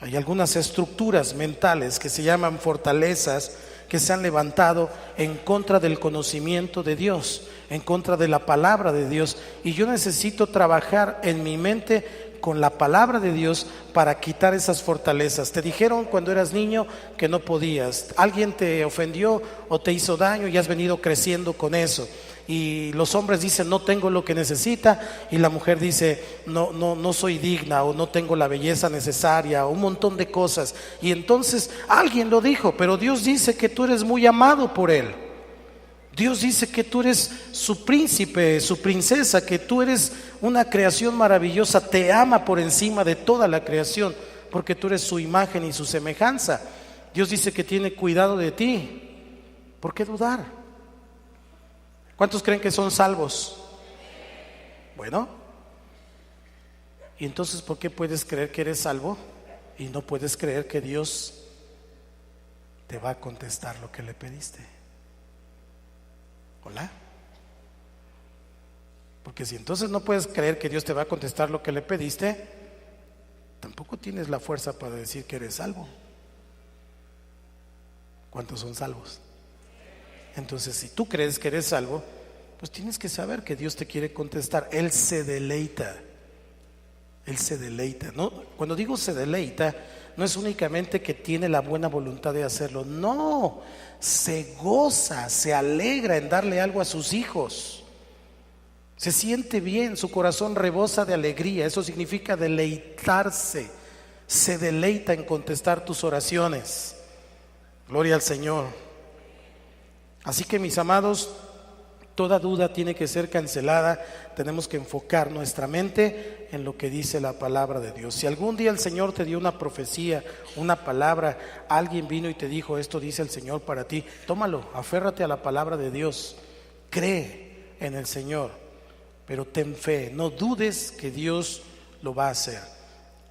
Hay algunas estructuras mentales que se llaman fortalezas que se han levantado en contra del conocimiento de Dios, en contra de la palabra de Dios, y yo necesito trabajar en mi mente con la palabra de Dios para quitar esas fortalezas. Te dijeron cuando eras niño que no podías, alguien te ofendió o te hizo daño y has venido creciendo con eso. Y los hombres dicen no tengo lo que necesita, y la mujer dice no soy digna, o no tengo la belleza necesaria, o un montón de cosas. Y entonces alguien lo dijo, pero Dios dice que tú eres muy amado por Él. Dios dice que tú eres su príncipe, su princesa, que tú eres una creación maravillosa. Te ama por encima de toda la creación, porque tú eres su imagen y su semejanza. Dios dice que tiene cuidado de ti. ¿Por qué dudar? ¿Cuántos creen que son salvos? Bueno, y entonces ¿por qué puedes creer que eres salvo y no puedes creer que Dios te va a contestar lo que le pediste? Hola. Porque si entonces no puedes creer que Dios te va a contestar lo que le pediste, tampoco tienes la fuerza para decir que eres salvo. ¿Cuántos son salvos? Entonces, si tú crees que eres salvo, pues tienes que saber que Dios te quiere contestar. Él se deleita. Él se deleita, ¿no? Cuando digo se deleita, no es únicamente que tiene la buena voluntad de hacerlo. No, se goza, se alegra en darle algo a sus hijos. Se siente bien, su corazón rebosa de alegría. Eso significa deleitarse. Se deleita en contestar tus oraciones. Gloria al Señor. Así que, mis amados, toda duda tiene que ser cancelada. Tenemos que enfocar nuestra mente en lo que dice la palabra de Dios. Si algún día el Señor te dio una profecía, una palabra, alguien vino y te dijo esto dice el Señor para ti, tómalo, aférrate a la palabra de Dios, cree en el Señor, pero ten fe, no dudes que Dios lo va a hacer.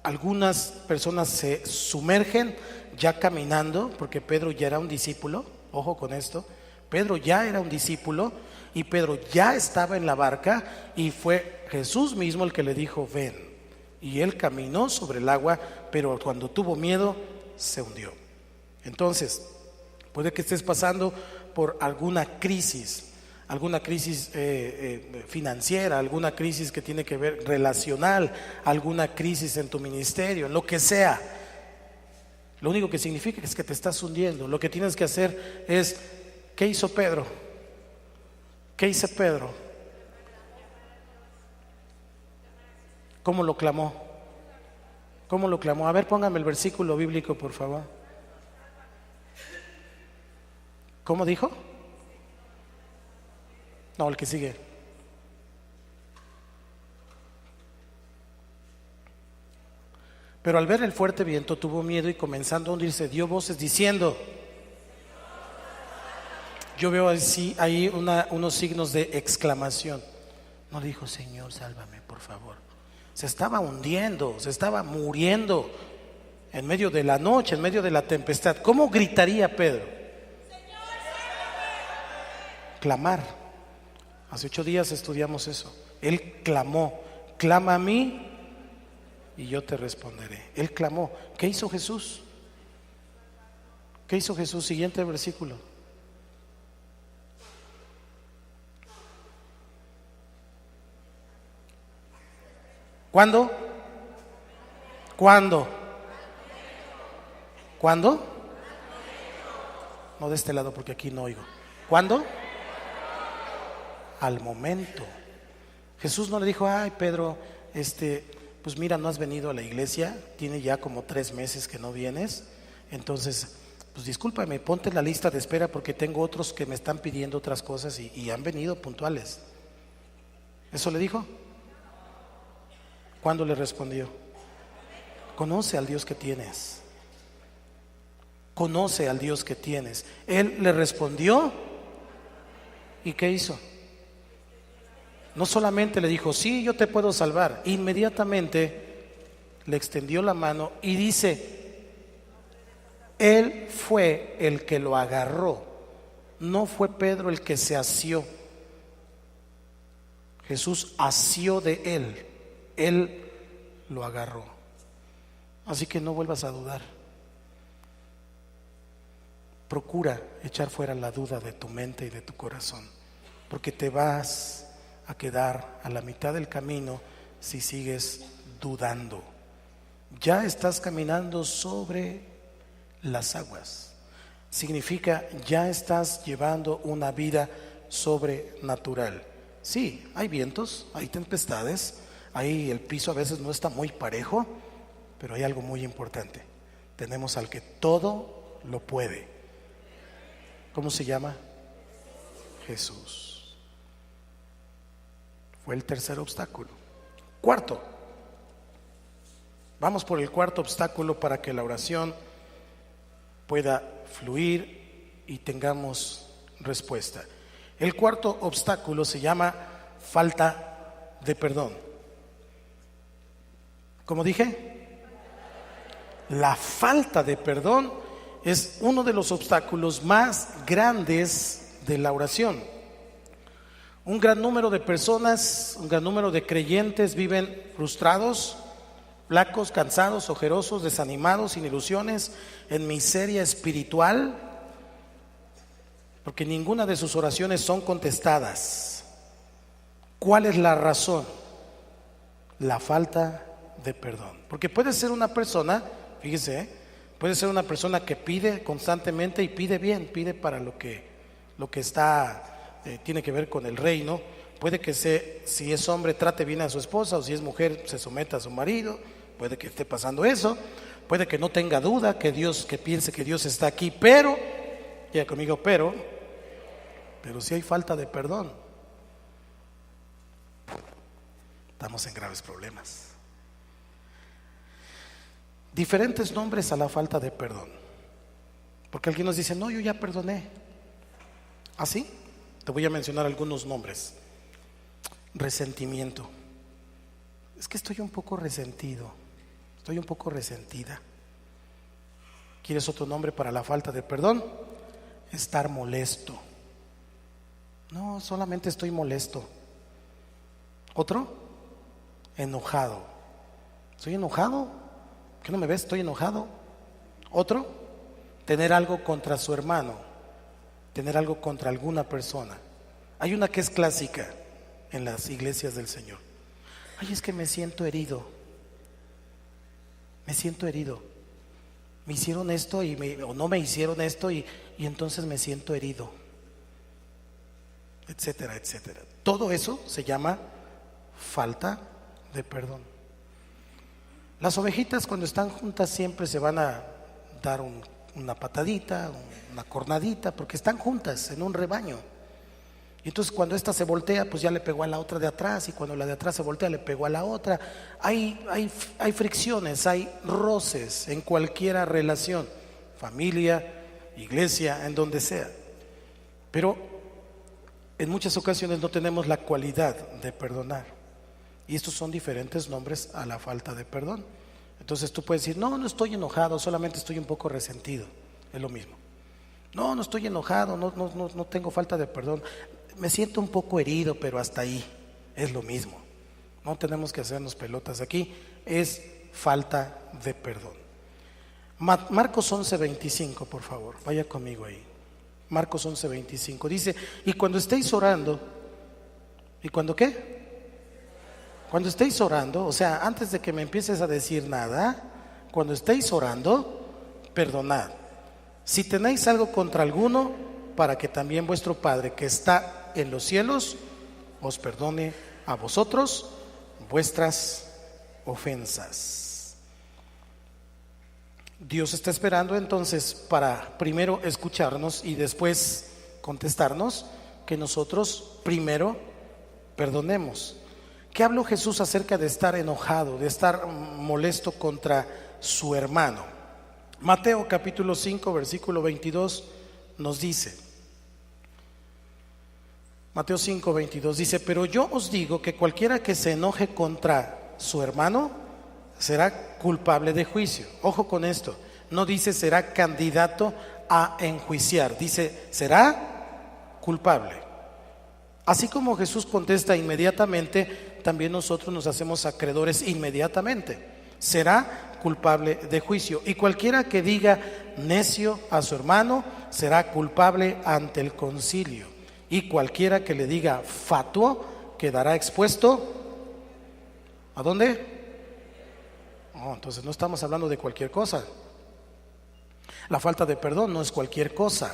Algunas personas se sumergen ya caminando, porque Pedro ya era un discípulo, ojo con esto. Pedro ya era un discípulo y Pedro ya estaba en la barca, y fue Jesús mismo el que le dijo ven, y él caminó sobre el agua, pero cuando tuvo miedo se hundió. Entonces puede que estés pasando por alguna crisis financiera, alguna crisis que tiene que ver relacional, alguna crisis en tu ministerio, lo que sea. Lo único que significa es que te estás hundiendo. Lo que tienes que hacer es, ¿qué hizo Pedro? ¿Qué hizo Pedro? ¿Cómo lo clamó? ¿Cómo lo clamó? A ver, póngame el versículo bíblico, por favor. ¿Cómo dijo? No, el que sigue. Pero al ver el fuerte viento tuvo miedo y comenzando a hundirse dio voces diciendo. Yo veo así, ahí unos signos de exclamación. No dijo Señor, sálvame, por favor. Se estaba hundiendo, se estaba muriendo en medio de la noche, en medio de la tempestad. ¿Cómo gritaría Pedro? Señor, sálvame. Clamar. Hace 8 días estudiamos eso. Él clamó, clama a mí y yo te responderé. Él clamó. ¿Qué hizo Jesús? ¿Qué hizo Jesús? Siguiente versículo. ¿Cuándo? ¿Cuándo? ¿Cuándo? No de este lado porque aquí no oigo. ¿Cuándo? Al momento. Jesús no le dijo, ay Pedro, pues mira, no has venido a la iglesia, tiene ya como 3 meses que no vienes, entonces, pues discúlpame, ponte en la lista de espera porque tengo otros que me están pidiendo otras cosas y han venido puntuales. ¿Eso le dijo? ¿Cuándo le respondió? Conoce al Dios que tienes. Conoce al Dios que tienes. Él le respondió. ¿Y qué hizo? No solamente le dijo, sí, yo te puedo salvar. Inmediatamente le extendió la mano y dice, él fue el que lo agarró. No fue Pedro el que se asió. Jesús asió de él. Él lo agarró. Así que no vuelvas a dudar. Procura echar fuera la duda de tu mente y de tu corazón, porque te vas a quedar a la mitad del camino si sigues dudando. Ya estás caminando sobre las aguas. Significa ya estás llevando una vida sobrenatural. Sí, hay vientos, hay tempestades, ahí el piso a veces no está muy parejo, pero hay algo muy importante. Tenemos al que todo lo puede. ¿Cómo se llama? Jesús. Fue el tercer obstáculo. Cuarto. Vamos por el cuarto obstáculo para que la oración pueda fluir y tengamos respuesta. El cuarto obstáculo se llama falta de perdón. ¿Cómo dije? La falta de perdón es uno de los obstáculos más grandes de la oración. Un gran número de personas, un gran número de creyentes viven frustrados, flacos, cansados, ojerosos, desanimados, sin ilusiones, en miseria espiritual, porque ninguna de sus oraciones son contestadas. ¿Cuál es la razón? La falta de perdón. Porque puede ser una persona, fíjese, puede ser una persona que pide constantemente y pide bien, pide para lo que tiene que ver con el reino. Puede que si es hombre trate bien a su esposa, o si es mujer se someta a su marido. Puede que esté pasando eso, puede que no tenga duda, que piense que Dios está aquí, pero, ya conmigo, pero si hay falta de perdón, estamos en graves problemas. Diferentes nombres a la falta de perdón, porque alguien nos dice, no, yo ya perdoné. ¿Así? Te voy a mencionar algunos nombres. Resentimiento. Es que estoy un poco resentido, estoy un poco resentida. ¿Quieres otro nombre para la falta de perdón? Estar molesto. No, solamente estoy molesto. ¿Otro? Enojado. ¿Estoy enojado? ¿Qué no me ves? Estoy enojado. ¿Otro? Tener algo contra su hermano, tener algo contra alguna persona. Hay una que es clásica en las iglesias del Señor. Ay, es que me siento herido. Me siento herido. Me hicieron esto o no me hicieron esto y entonces me siento herido. Etcétera, etcétera. Todo eso se llama falta de perdón. Las ovejitas cuando están juntas siempre se van a dar una patadita, una cornadita, porque están juntas en un rebaño. Y entonces cuando esta se voltea, pues ya le pegó a la otra de atrás, y cuando la de atrás se voltea, le pegó a la otra. Hay fricciones, hay roces en cualquier relación, familia, iglesia, en donde sea. Pero en muchas ocasiones no tenemos la cualidad de perdonar. Y estos son diferentes nombres a la falta de perdón. Entonces tú puedes decir, no estoy enojado, solamente estoy un poco resentido. Es lo mismo. No estoy enojado, no tengo falta de perdón. Me siento un poco herido, pero hasta ahí. Es lo mismo. No tenemos que hacernos pelotas aquí. Es falta de perdón. Marcos 11:25, por favor. Vaya conmigo ahí. Marcos 11:25. Dice, y cuando estéis orando, ¿y cuando qué? Cuando estéis orando, o sea, antes de que me empieces a decir nada, cuando estéis orando, perdonad. Si tenéis algo contra alguno, para que también vuestro Padre que está en los cielos os perdone a vosotros vuestras ofensas. Dios está esperando entonces para primero escucharnos y después contestarnos, que nosotros primero perdonemos. ¿Qué habló Jesús acerca de estar enojado, de estar molesto contra su hermano? Mateo capítulo 5 versículo 22 nos dice, Mateo 5:22 dice, pero yo os digo que cualquiera que se enoje contra su hermano será culpable de juicio. Ojo con esto, no dice será candidato a enjuiciar, dice será culpable. Así como Jesús contesta inmediatamente, también nosotros nos hacemos acreedores inmediatamente. Será culpable de juicio. Y cualquiera que diga necio a su hermano será culpable ante el concilio. Y cualquiera que le diga fatuo quedará expuesto, ¿a dónde? No, entonces no estamos hablando de cualquier cosa. La falta de perdón no es cualquier cosa.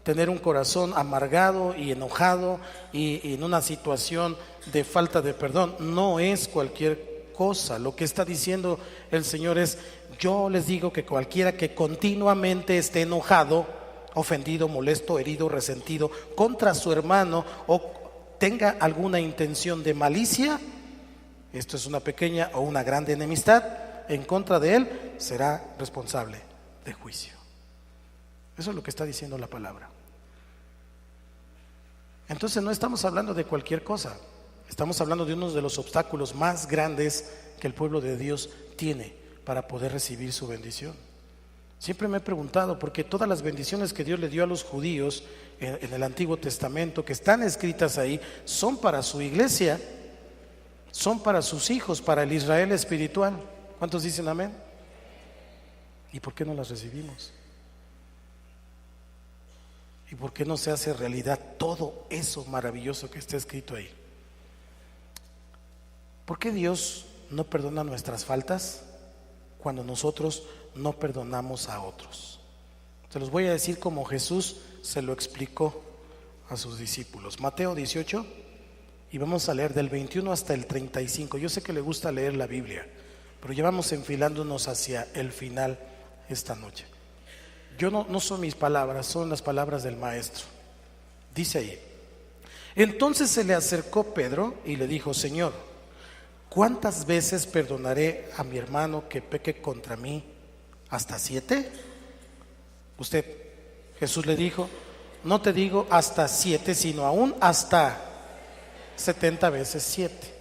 Tener un corazón amargado y enojado y en una situación de falta de perdón no es cualquier cosa. Lo que está diciendo el Señor es: yo les digo que cualquiera que continuamente esté enojado, ofendido, molesto, herido, resentido contra su hermano o tenga alguna intención de malicia, esto es una pequeña o una grande enemistad en contra de él, será responsable de juicio. Eso es lo que está diciendo la palabra. Entonces no estamos hablando de cualquier cosa, estamos hablando de uno de los obstáculos más grandes que el pueblo de Dios tiene para poder recibir su bendición. Siempre me he preguntado, porque todas las bendiciones que Dios le dio a los judíos en el Antiguo Testamento, que están escritas ahí, son para su iglesia, son para sus hijos, para el Israel espiritual. ¿Cuántos dicen amén? ¿Y por qué no las recibimos? ¿Y por qué no se hace realidad todo eso maravilloso que está escrito ahí? ¿Por qué Dios no perdona nuestras faltas cuando nosotros no perdonamos a otros? Se los voy a decir como Jesús se lo explicó a sus discípulos. Mateo 18, y vamos a leer del 21 hasta el 35. Yo sé que le gusta leer la Biblia, pero ya vamos enfilándonos hacia el final esta noche. Yo no son mis palabras, son las palabras del Maestro. Dice ahí: entonces se le acercó Pedro y le dijo: Señor, ¿cuántas veces perdonaré a mi hermano que peque contra mí? ¿Hasta 7? Jesús le dijo: no te digo hasta 7, sino aún hasta 70 veces 7.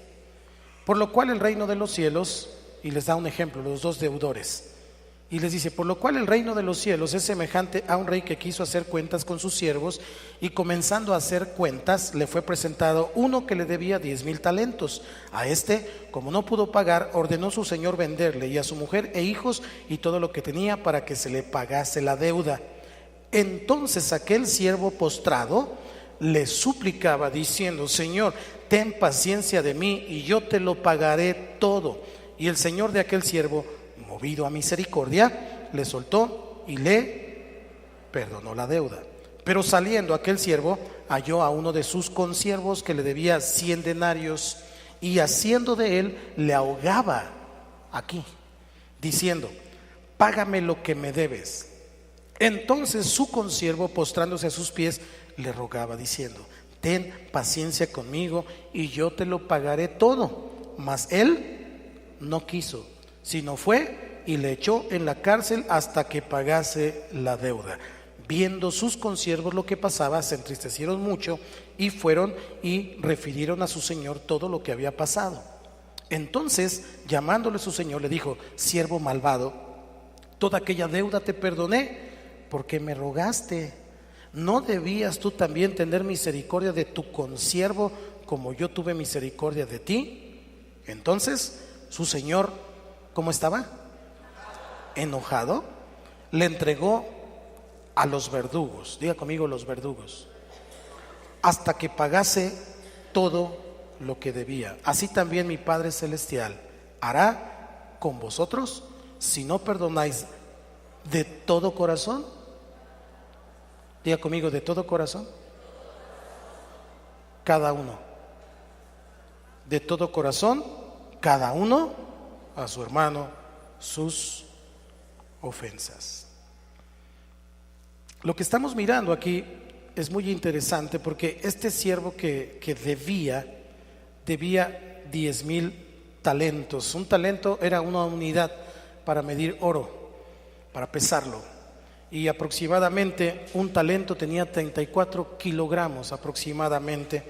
Por lo cual el reino de los cielos, y les da un ejemplo, los dos deudores, y les dice: por lo cual el reino de los cielos es semejante a un rey que quiso hacer cuentas con sus siervos, y comenzando a hacer cuentas le fue presentado uno que le debía 10,000 talentos. A este, como no pudo pagar, ordenó su señor venderle y a su mujer e hijos y todo lo que tenía para que se le pagase la deuda. Entonces aquel siervo postrado le suplicaba diciendo: Señor, ten paciencia de mí y yo te lo pagaré todo. Y el señor de aquel siervo, movido a misericordia, le soltó y le perdonó la deuda. Pero saliendo aquel siervo, halló a uno de sus consiervos que le debía 100 denarios, y haciendo de él, le ahogaba aquí, diciendo: págame lo que me debes. Entonces su consiervo, postrándose a sus pies, le rogaba diciendo: ten paciencia conmigo y yo te lo pagaré todo. Mas él no quiso, sino fue y le echó en la cárcel hasta que pagase la deuda. Viendo sus consiervos lo que pasaba, se entristecieron mucho y fueron y refirieron a su señor todo lo que había pasado. Entonces, llamándole su señor, le dijo: siervo malvado, toda aquella deuda te perdoné porque me rogaste. ¿No debías tú también tener misericordia de tu consiervo como yo tuve misericordia de ti? Entonces su señor, ¿cómo estaba? Enojado, le entregó a los verdugos. Diga conmigo: los verdugos, hasta que pagase todo lo que debía. Así también mi Padre Celestial hará con vosotros si no perdonáis de todo corazón. Diga conmigo: de todo corazón. Cada uno. De todo corazón, cada uno a su hermano sus ofensas. Lo que estamos mirando aquí es muy interesante, porque este siervo que debía 10,000 talentos. Un talento era una unidad para medir oro, para pesarlo, y aproximadamente un talento tenía 34 kilogramos aproximadamente,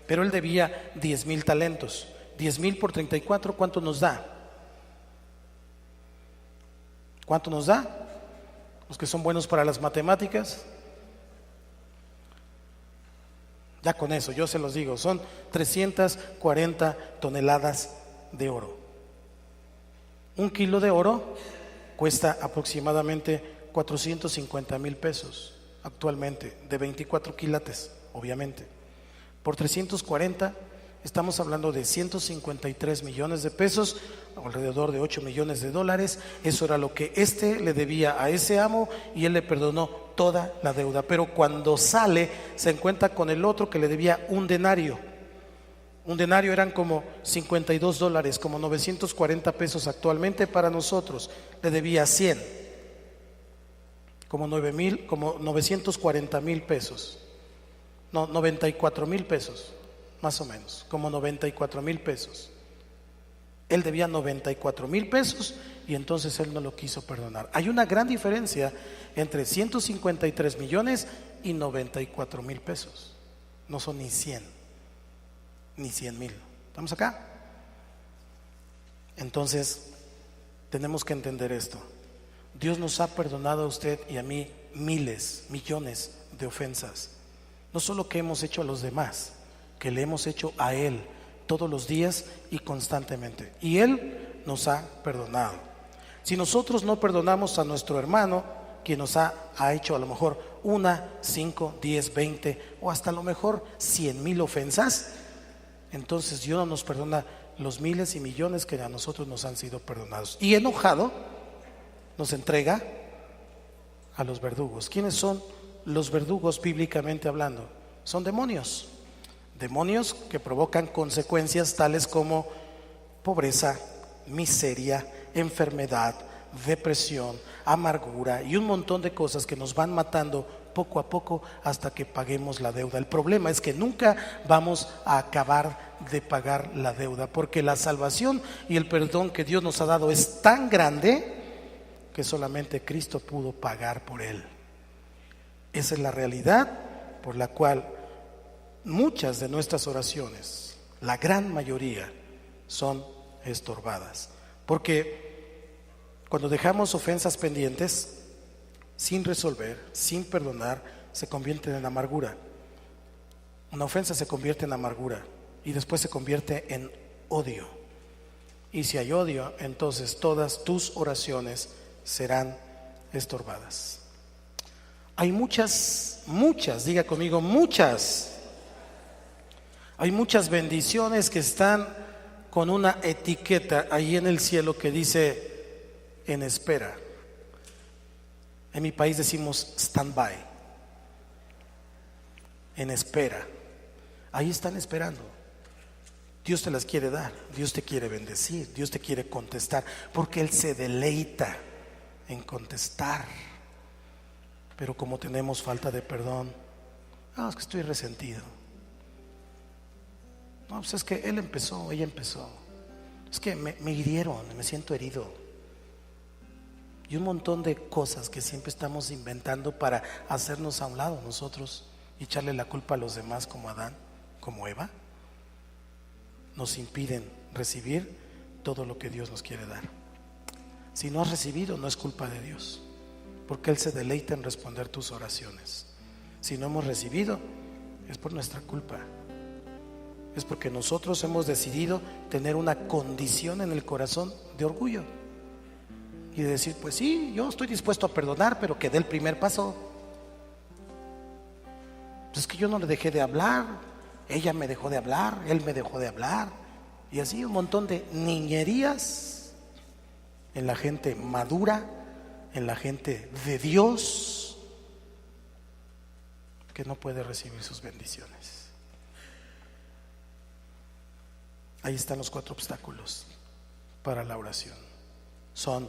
pero él debía 10,000 talentos. 10,000 por 34, ¿cuánto nos da? ¿Cuánto nos da? Los que son buenos para las matemáticas. Ya con eso, yo se los digo, son 340 toneladas de oro. Un kilo de oro cuesta aproximadamente 450,000 pesos actualmente, de 24 quilates, obviamente. Por 340 Estamos hablando de 153 millones de pesos, alrededor de 8 millones de dólares. Eso era lo que le debía a ese amo, y él le perdonó toda la deuda. Pero cuando sale, se encuentra con el otro que le debía un denario. Un denario eran como 52 dólares, como 940 pesos actualmente para nosotros. Le debía 100, como 940 mil pesos. No, 94 mil pesos, más o menos, como 94 mil pesos. Él debía 94 mil pesos y entonces él no lo quiso perdonar. Hay una gran diferencia entre 153 millones y 94 mil pesos. No son ni 100, ni 100 mil. ¿Estamos acá? Entonces, tenemos que entender esto. Dios nos ha perdonado a usted y a mí miles, millones de ofensas. No solo que hemos hecho a los demás, que le hemos hecho a Él todos los días y constantemente. Y Él nos ha perdonado. Si nosotros no perdonamos a nuestro hermano, quien nos ha hecho a lo mejor 1, 5, 10, 20 o hasta a lo mejor 100,000 ofensas, entonces Dios no nos perdona los miles y millones que a nosotros nos han sido perdonados. Y enojado, nos entrega a los verdugos. ¿Quiénes son los verdugos bíblicamente hablando? Son demonios. Demonios que provocan consecuencias tales como pobreza, miseria, enfermedad, depresión, amargura y un montón de cosas que nos van matando poco a poco hasta que paguemos la deuda. El problema es que nunca vamos a acabar de pagar la deuda, porque la salvación y el perdón que Dios nos ha dado es tan grande que solamente Cristo pudo pagar por él. Esa es la realidad por la cual muchas de nuestras oraciones, la gran mayoría, son estorbadas. Porque cuando dejamos ofensas pendientes, sin resolver, sin perdonar, se convierten en amargura. Una ofensa se convierte en amargura y después se convierte en odio. Y si hay odio, entonces todas tus oraciones serán estorbadas. Hay muchas, diga conmigo, muchas. Hay muchas bendiciones que están con una etiqueta ahí en el cielo que dice en espera. En mi país decimos stand-by, en espera. Ahí están esperando. Dios te las quiere dar, Dios te quiere bendecir, Dios te quiere contestar, porque Él se deleita en contestar. Pero como tenemos falta de perdón, es que estoy resentido. No, pues es que ella empezó. Es que me hirieron, me siento herido. Y un montón de cosas que siempre estamos inventando para hacernos a un lado nosotros y echarle la culpa a los demás, como Adán, como Eva, nos impiden recibir todo lo que Dios nos quiere dar. Si no has recibido, no es culpa de Dios, porque Él se deleita en responder tus oraciones. Si no hemos recibido, es por nuestra culpa. Es porque nosotros hemos decidido tener una condición en el corazón de orgullo y de decir, pues sí, yo estoy dispuesto a perdonar, pero que dé el primer paso. Pues es que yo no le dejé de hablar, ella me dejó de hablar, él me dejó de hablar, y así un montón de niñerías en la gente madura, en la gente de Dios, que no puede recibir sus bendiciones. Ahí están los 4 obstáculos para la oración. Son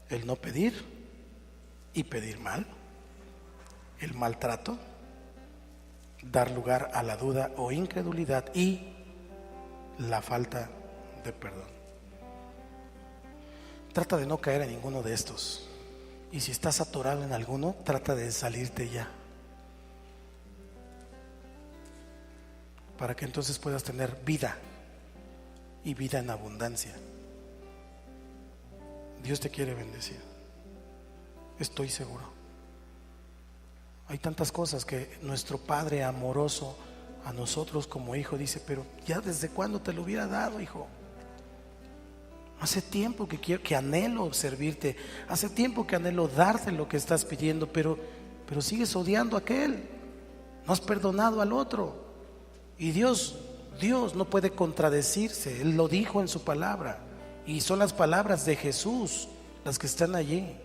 el no pedir y pedir mal, el maltrato, dar lugar a la duda o incredulidad y la falta de perdón. Trata de no caer en ninguno de estos, y si estás atorado en alguno, trata de salirte ya, para que entonces puedas tener vida y vida en abundancia. Dios te quiere bendecir, estoy seguro. Hay tantas cosas que nuestro Padre amoroso a nosotros como hijo dice, pero ya desde cuándo te lo hubiera dado, hijo. Hace tiempo que anhelo servirte, hace tiempo que anhelo darte lo que estás pidiendo, pero sigues odiando a aquel, no has perdonado al otro. Y Dios Dios no puede contradecirse, Él lo dijo en su palabra, y son las palabras de Jesús las que están allí.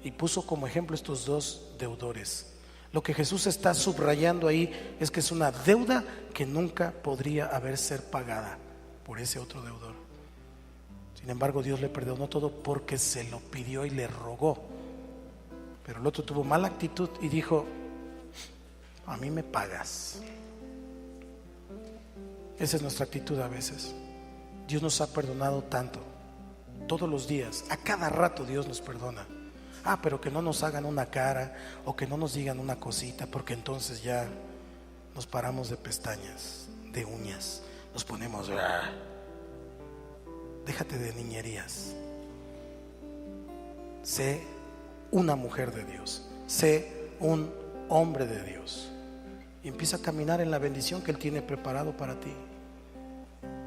Y puso como ejemplo estos dos deudores. Lo que Jesús está subrayando ahí es que es una deuda que nunca podría haber ser pagada por ese otro deudor. Sin embargo, Dios le perdonó todo porque se lo pidió y le rogó. Pero el otro tuvo mala actitud y dijo: a mí me pagas. Esa es nuestra actitud a veces. Dios nos ha perdonado tanto, todos los días, a cada rato Dios nos perdona. Pero que no nos hagan una cara o que no nos digan una cosita, porque entonces ya nos paramos de pestañas, de uñas, nos ponemos. Déjate de niñerías. Sé una mujer de Dios, sé un hombre de Dios, y empieza a caminar en la bendición que Él tiene preparado para ti.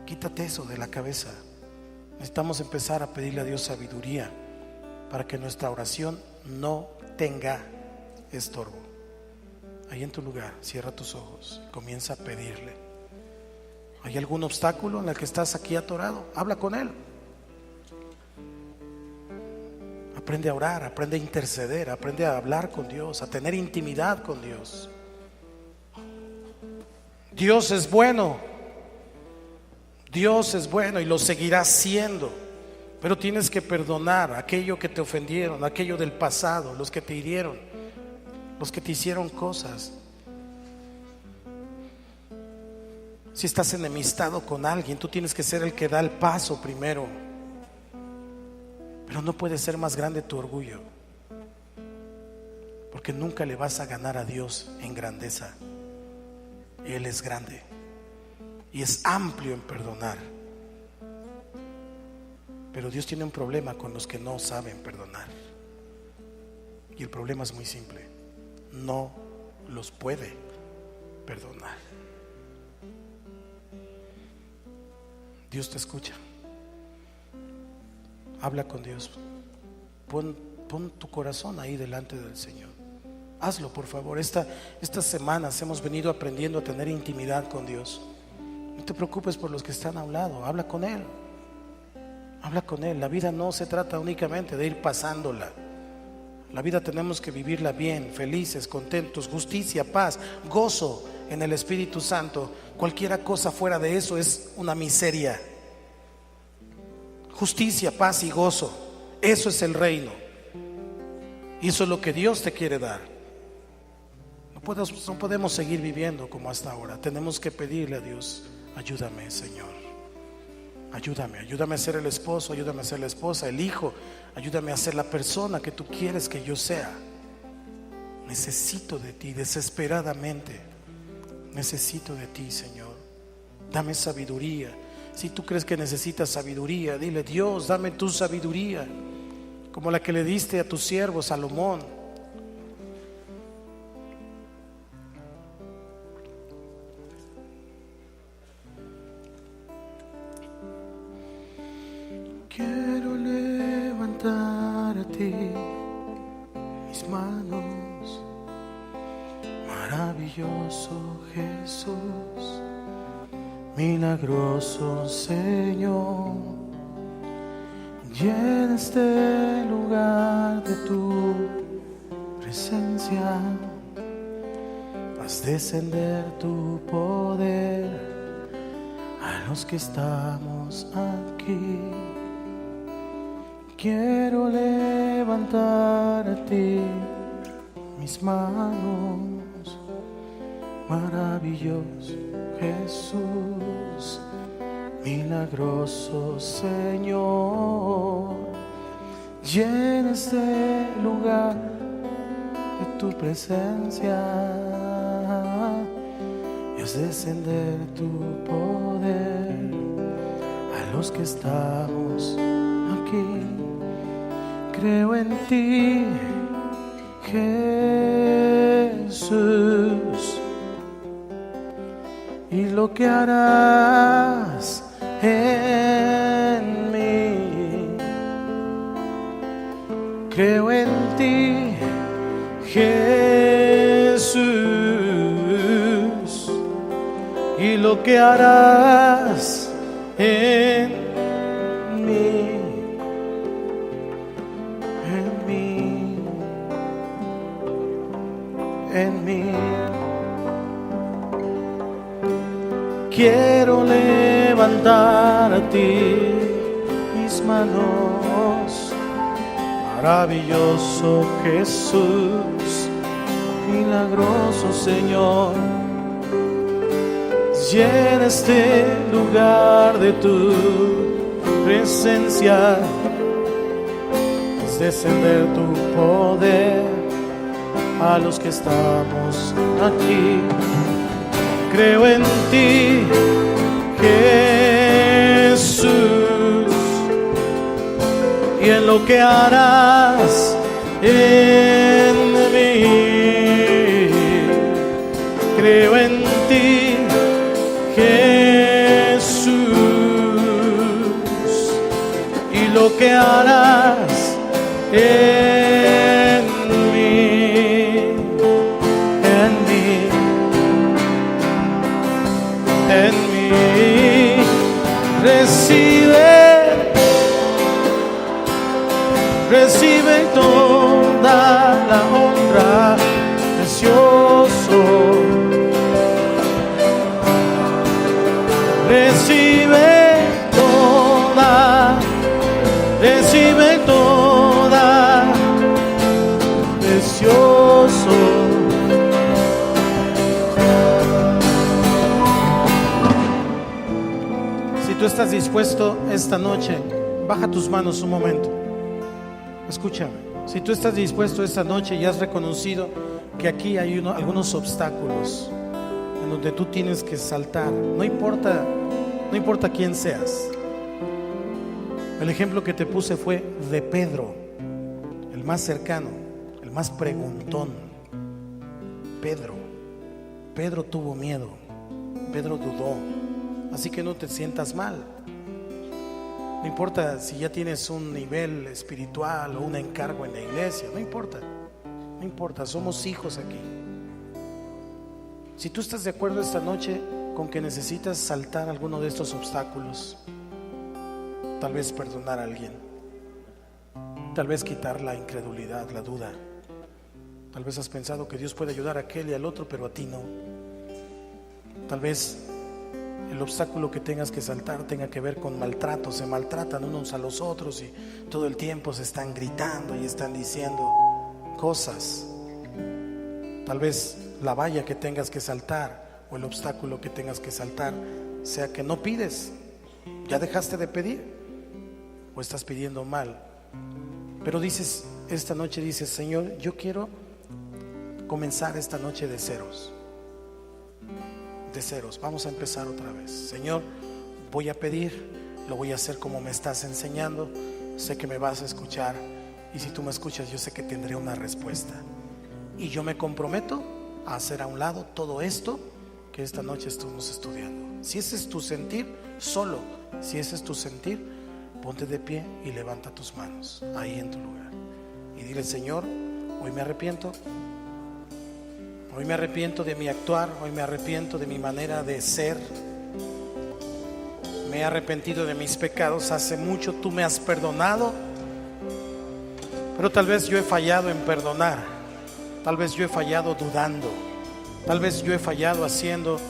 Quítate eso de la cabeza. Necesitamos empezar a pedirle a Dios sabiduría para que nuestra oración no tenga estorbo. Ahí en tu lugar, cierra tus ojos, comienza a pedirle. ¿Hay algún obstáculo en el que estás aquí atorado? Habla con Él. Aprende a orar, aprende a interceder, aprende a hablar con Dios, a tener intimidad con Dios. Dios es bueno. Dios es bueno y lo seguirá siendo. Pero tienes que perdonar aquello que te ofendieron, aquello del pasado, los que te hirieron, los que te hicieron cosas. Si estás enemistado con alguien, tú tienes que ser el que da el paso primero. Pero no puede ser más grande tu orgullo, porque nunca le vas a ganar a Dios en grandeza. Él es grande y es amplio en perdonar. Pero Dios tiene un problema con los que no saben perdonar. Y el problema es muy simple: no los puede perdonar. Dios te escucha. Habla con Dios. Pon tu corazón ahí delante del Señor. Hazlo, por favor. Estas semanas hemos venido aprendiendo a tener intimidad con Dios. No te preocupes por los que están a un lado. Habla con Él. Habla con Él. La vida no se trata únicamente de ir pasándola. La vida tenemos que vivirla bien, felices, contentos, justicia, paz, gozo en el Espíritu Santo. Cualquier cosa fuera de eso es una miseria. Justicia, paz y gozo, eso es el reino. Y eso es lo que Dios te quiere dar. No podemos seguir viviendo como hasta ahora. Tenemos que pedirle a Dios: ayúdame, Señor. Ayúdame a ser el esposo, ayúdame a ser la esposa, el hijo. Ayúdame a ser la persona que tú quieres que yo sea. Necesito de ti desesperadamente. Necesito de ti, Señor. Dame sabiduría. Si tú crees que necesitas sabiduría, dile: Dios, dame tu sabiduría, como la que le diste a tu siervo Salomón. Quiero levantar a ti mis manos, maravilloso Jesús, milagroso Señor. Llena este lugar de tu presencia. Haz descender tu poder a los que estamos aquí. Quiero levantar a ti mis manos, maravilloso Jesús, milagroso Señor. Llena este lugar de tu presencia y haz descender tu poder a los que estamos aquí. Creo en ti, Jesús, y lo que harás en mí. Creo en ti, Jesús, y lo lo que harás en mí, en mí, en mí. Quiero levantar a ti mis manos, maravilloso Jesús, milagroso Señor. Llena este lugar de tu presencia, haz descender tu poder a los que estamos aquí. Creo en ti, Jesús, y en lo que harás en mí. Creo en ti, Jesús, y lo que harás en mí, en mí, en mí. Recibe toda la honra, precioso. Recibe toda, precioso. Si tú estás dispuesto esta noche, baja tus manos un momento. Escúchame, si tú estás dispuesto esta noche y has reconocido que aquí hay algunos obstáculos en donde tú tienes que saltar, no importa quién seas. El ejemplo que te puse fue de Pedro, el más cercano, el más preguntón. Pedro tuvo miedo, Pedro dudó, así que no te sientas mal. No importa si ya tienes un nivel espiritual o un encargo en la iglesia, no importa, somos hijos aquí. Si tú estás de acuerdo esta noche con que necesitas saltar alguno de estos obstáculos, tal vez perdonar a alguien, tal vez quitar la incredulidad, la duda, tal vez has pensado que Dios puede ayudar a aquel y al otro, pero a ti no. Tal vez el obstáculo que tengas que saltar tenga que ver con maltrato, se maltratan unos a los otros y todo el tiempo se están gritando y están diciendo cosas. Tal vez la valla que tengas que saltar o el obstáculo que tengas que saltar sea que no pides, ya dejaste de pedir o estás pidiendo mal, pero dices, esta noche dices, Señor, yo quiero comenzar esta noche de ceros. Vamos a empezar otra vez. Señor, voy a pedir, lo voy a hacer como me estás enseñando. Sé que me vas a escuchar y si tú me escuchas yo sé que tendré una respuesta y yo me comprometo a hacer a un lado todo esto que esta noche estuvimos estudiando. Si ese es tu sentir, solo si ese es tu sentir, ponte de pie y levanta tus manos ahí en tu lugar y dile, Señor, hoy me arrepiento. Hoy me arrepiento de mi actuar, hoy me arrepiento de mi manera de ser. Me he arrepentido de mis pecados, hace mucho tú me has perdonado, pero tal vez yo he fallado en perdonar, tal vez yo he fallado dudando, tal vez yo he fallado haciendo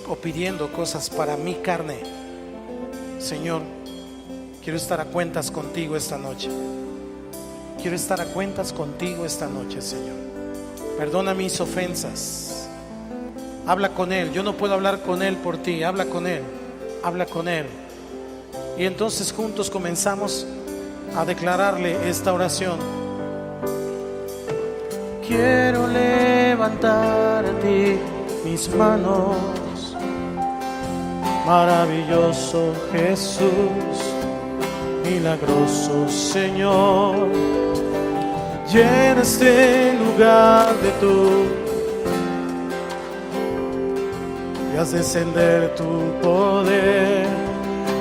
o pidiendo cosas para mi carne. Señor, quiero estar a cuentas contigo esta noche. Quiero estar a cuentas contigo esta noche, Señor. Perdona mis ofensas. Habla con Él. Yo no puedo hablar con Él por ti. Habla con Él. Habla con Él. Y entonces juntos comenzamos a declararle esta oración. Quiero levantar a ti mis manos. Maravilloso Jesús, milagroso Señor. Llena este lugar de tu y haz descender tu poder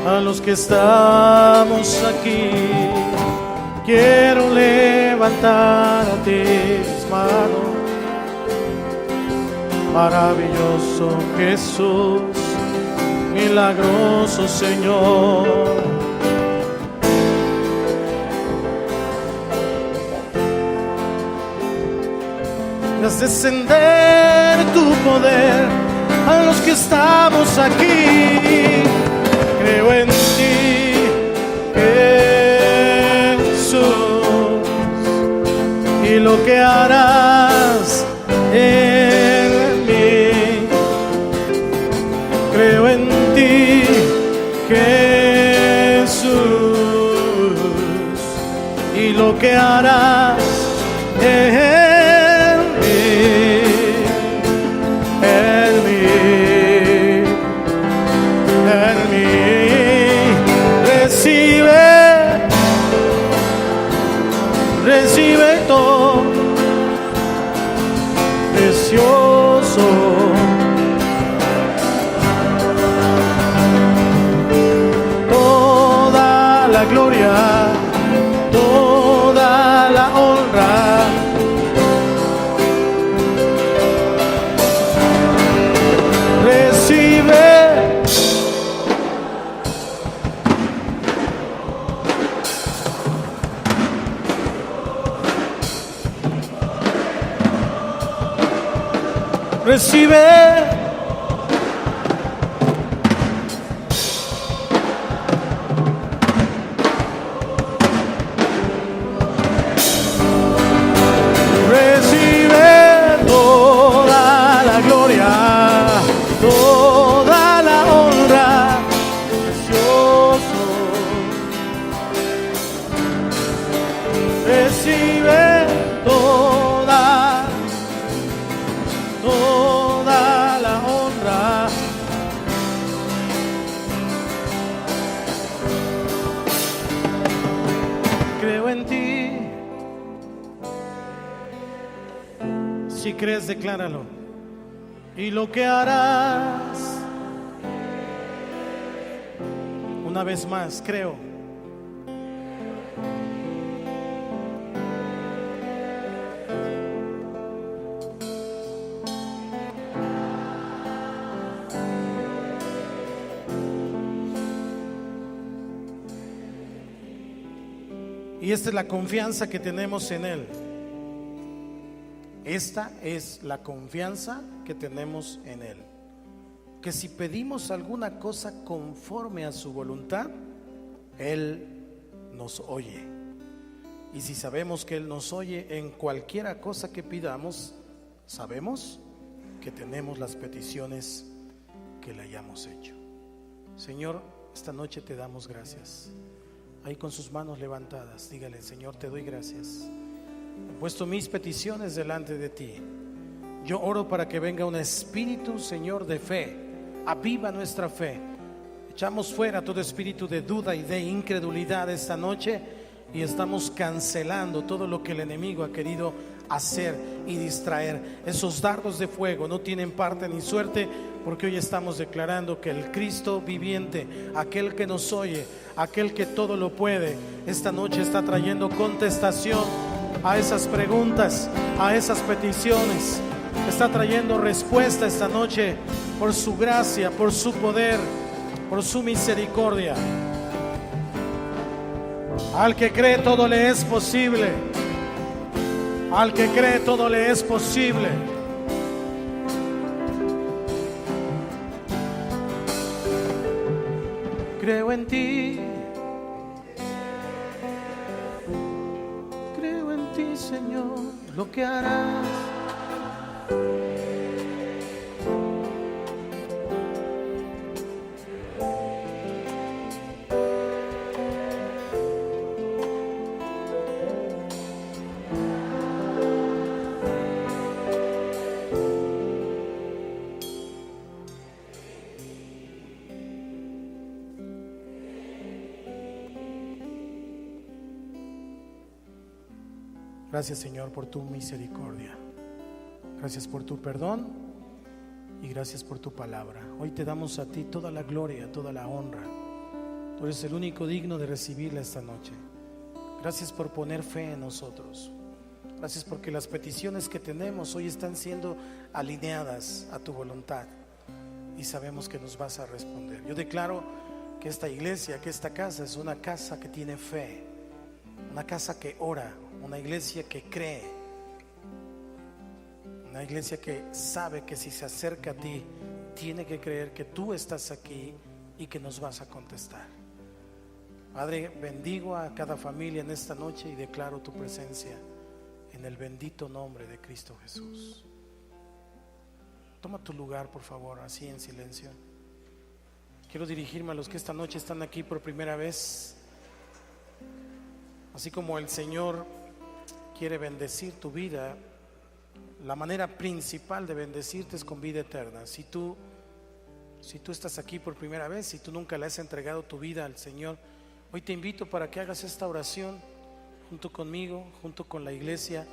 a los que estamos aquí. Quiero levantar a ti mis manos. Maravilloso Jesús, milagroso Señor. Haz descender tu poder a los que estamos aquí. Creo en ti, Jesús, y lo que harás en mí. Creo en ti, Jesús, y lo que harás en recibe todo, precioso. Toda la gloria, toda la honra. Recibe. Recibe, recibe toda la gloria, toda la honra, precioso. Recibe toda la honra. Creo en ti. Si crees, decláralo. Y lo que harás. Una vez más, creo. Y esta es la confianza que tenemos en Él. Esta es la confianza que tenemos en Él. Que si pedimos alguna cosa conforme a su voluntad, Él nos oye. Y si sabemos que Él nos oye en cualquiera cosa que pidamos, sabemos que tenemos las peticiones que le hayamos hecho. Señor, esta noche te damos gracias. Ahí con sus manos levantadas, dígale: Señor, te doy gracias. He puesto mis peticiones delante de ti. Yo oro para que venga un espíritu, Señor, de fe. Aviva nuestra fe. Echamos fuera todo espíritu de duda y de incredulidad esta noche, y estamos cancelando todo lo que el enemigo ha querido hacer y distraer. Esos dardos de fuego no tienen parte ni suerte, porque hoy estamos declarando que el Cristo viviente, aquel que nos oye, aquel que todo lo puede, esta noche está trayendo contestación a esas preguntas, a esas peticiones. Está trayendo respuesta esta noche por su gracia, por su poder, por su misericordia. Al que cree todo le es posible. Al que cree todo le es posible. Creo en ti. Creo en ti, Señor, lo que harás. Gracias, Señor, por tu misericordia. Gracias por tu perdón y gracias por tu palabra. Hoy te damos a ti toda la gloria, toda la honra. Tú eres el único digno de recibirla esta noche. Gracias por poner fe en nosotros. Gracias porque las peticiones que tenemos hoy están siendo alineadas a tu voluntad. y sabemos que nos vas a responder. Yo declaro que esta iglesia, que esta casa es una casa que tiene fe, una casa que ora, una iglesia que cree, una iglesia que sabe que si se acerca a ti, tiene que creer que tú estás aquí y que nos vas a contestar. Padre, bendigo a cada familia en esta noche y declaro tu presencia en el bendito nombre de Cristo Jesús. Toma tu lugar, por favor, así en silencio. Quiero dirigirme a los que esta noche están aquí por primera vez. Así como el Señor quiere bendecir tu vida, la manera principal de bendecirte es con vida eterna. Si tú estás aquí por primera vez, si tú nunca le has entregado tu vida al Señor, hoy te invito para que hagas esta oración junto conmigo, junto con la iglesia,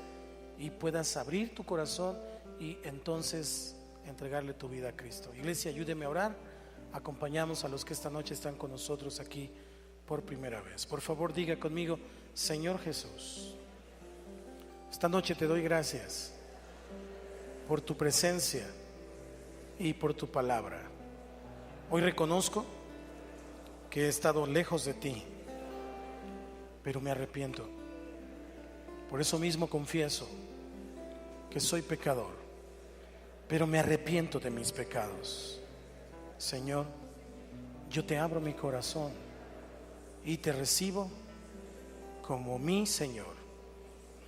y puedas abrir tu corazón y entonces entregarle tu vida a Cristo. Iglesia, ayúdeme a orar. Acompañamos a los que esta noche están con nosotros aquí por primera vez. Por favor, diga conmigo: Señor Jesús, esta noche te doy gracias por tu presencia y por tu palabra. Hoy reconozco que he estado lejos de ti, pero me arrepiento. Por eso mismo confieso que soy pecador, pero me arrepiento de mis pecados. Señor, yo te abro mi corazón y te recibo como mi Señor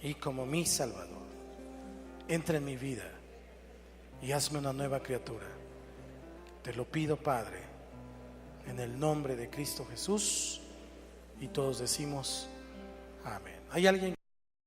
y como mi Salvador. Entra en mi vida y hazme una nueva criatura. Te lo pido, Padre, en el nombre de Cristo Jesús. Y todos decimos amén. ¿Hay alguien?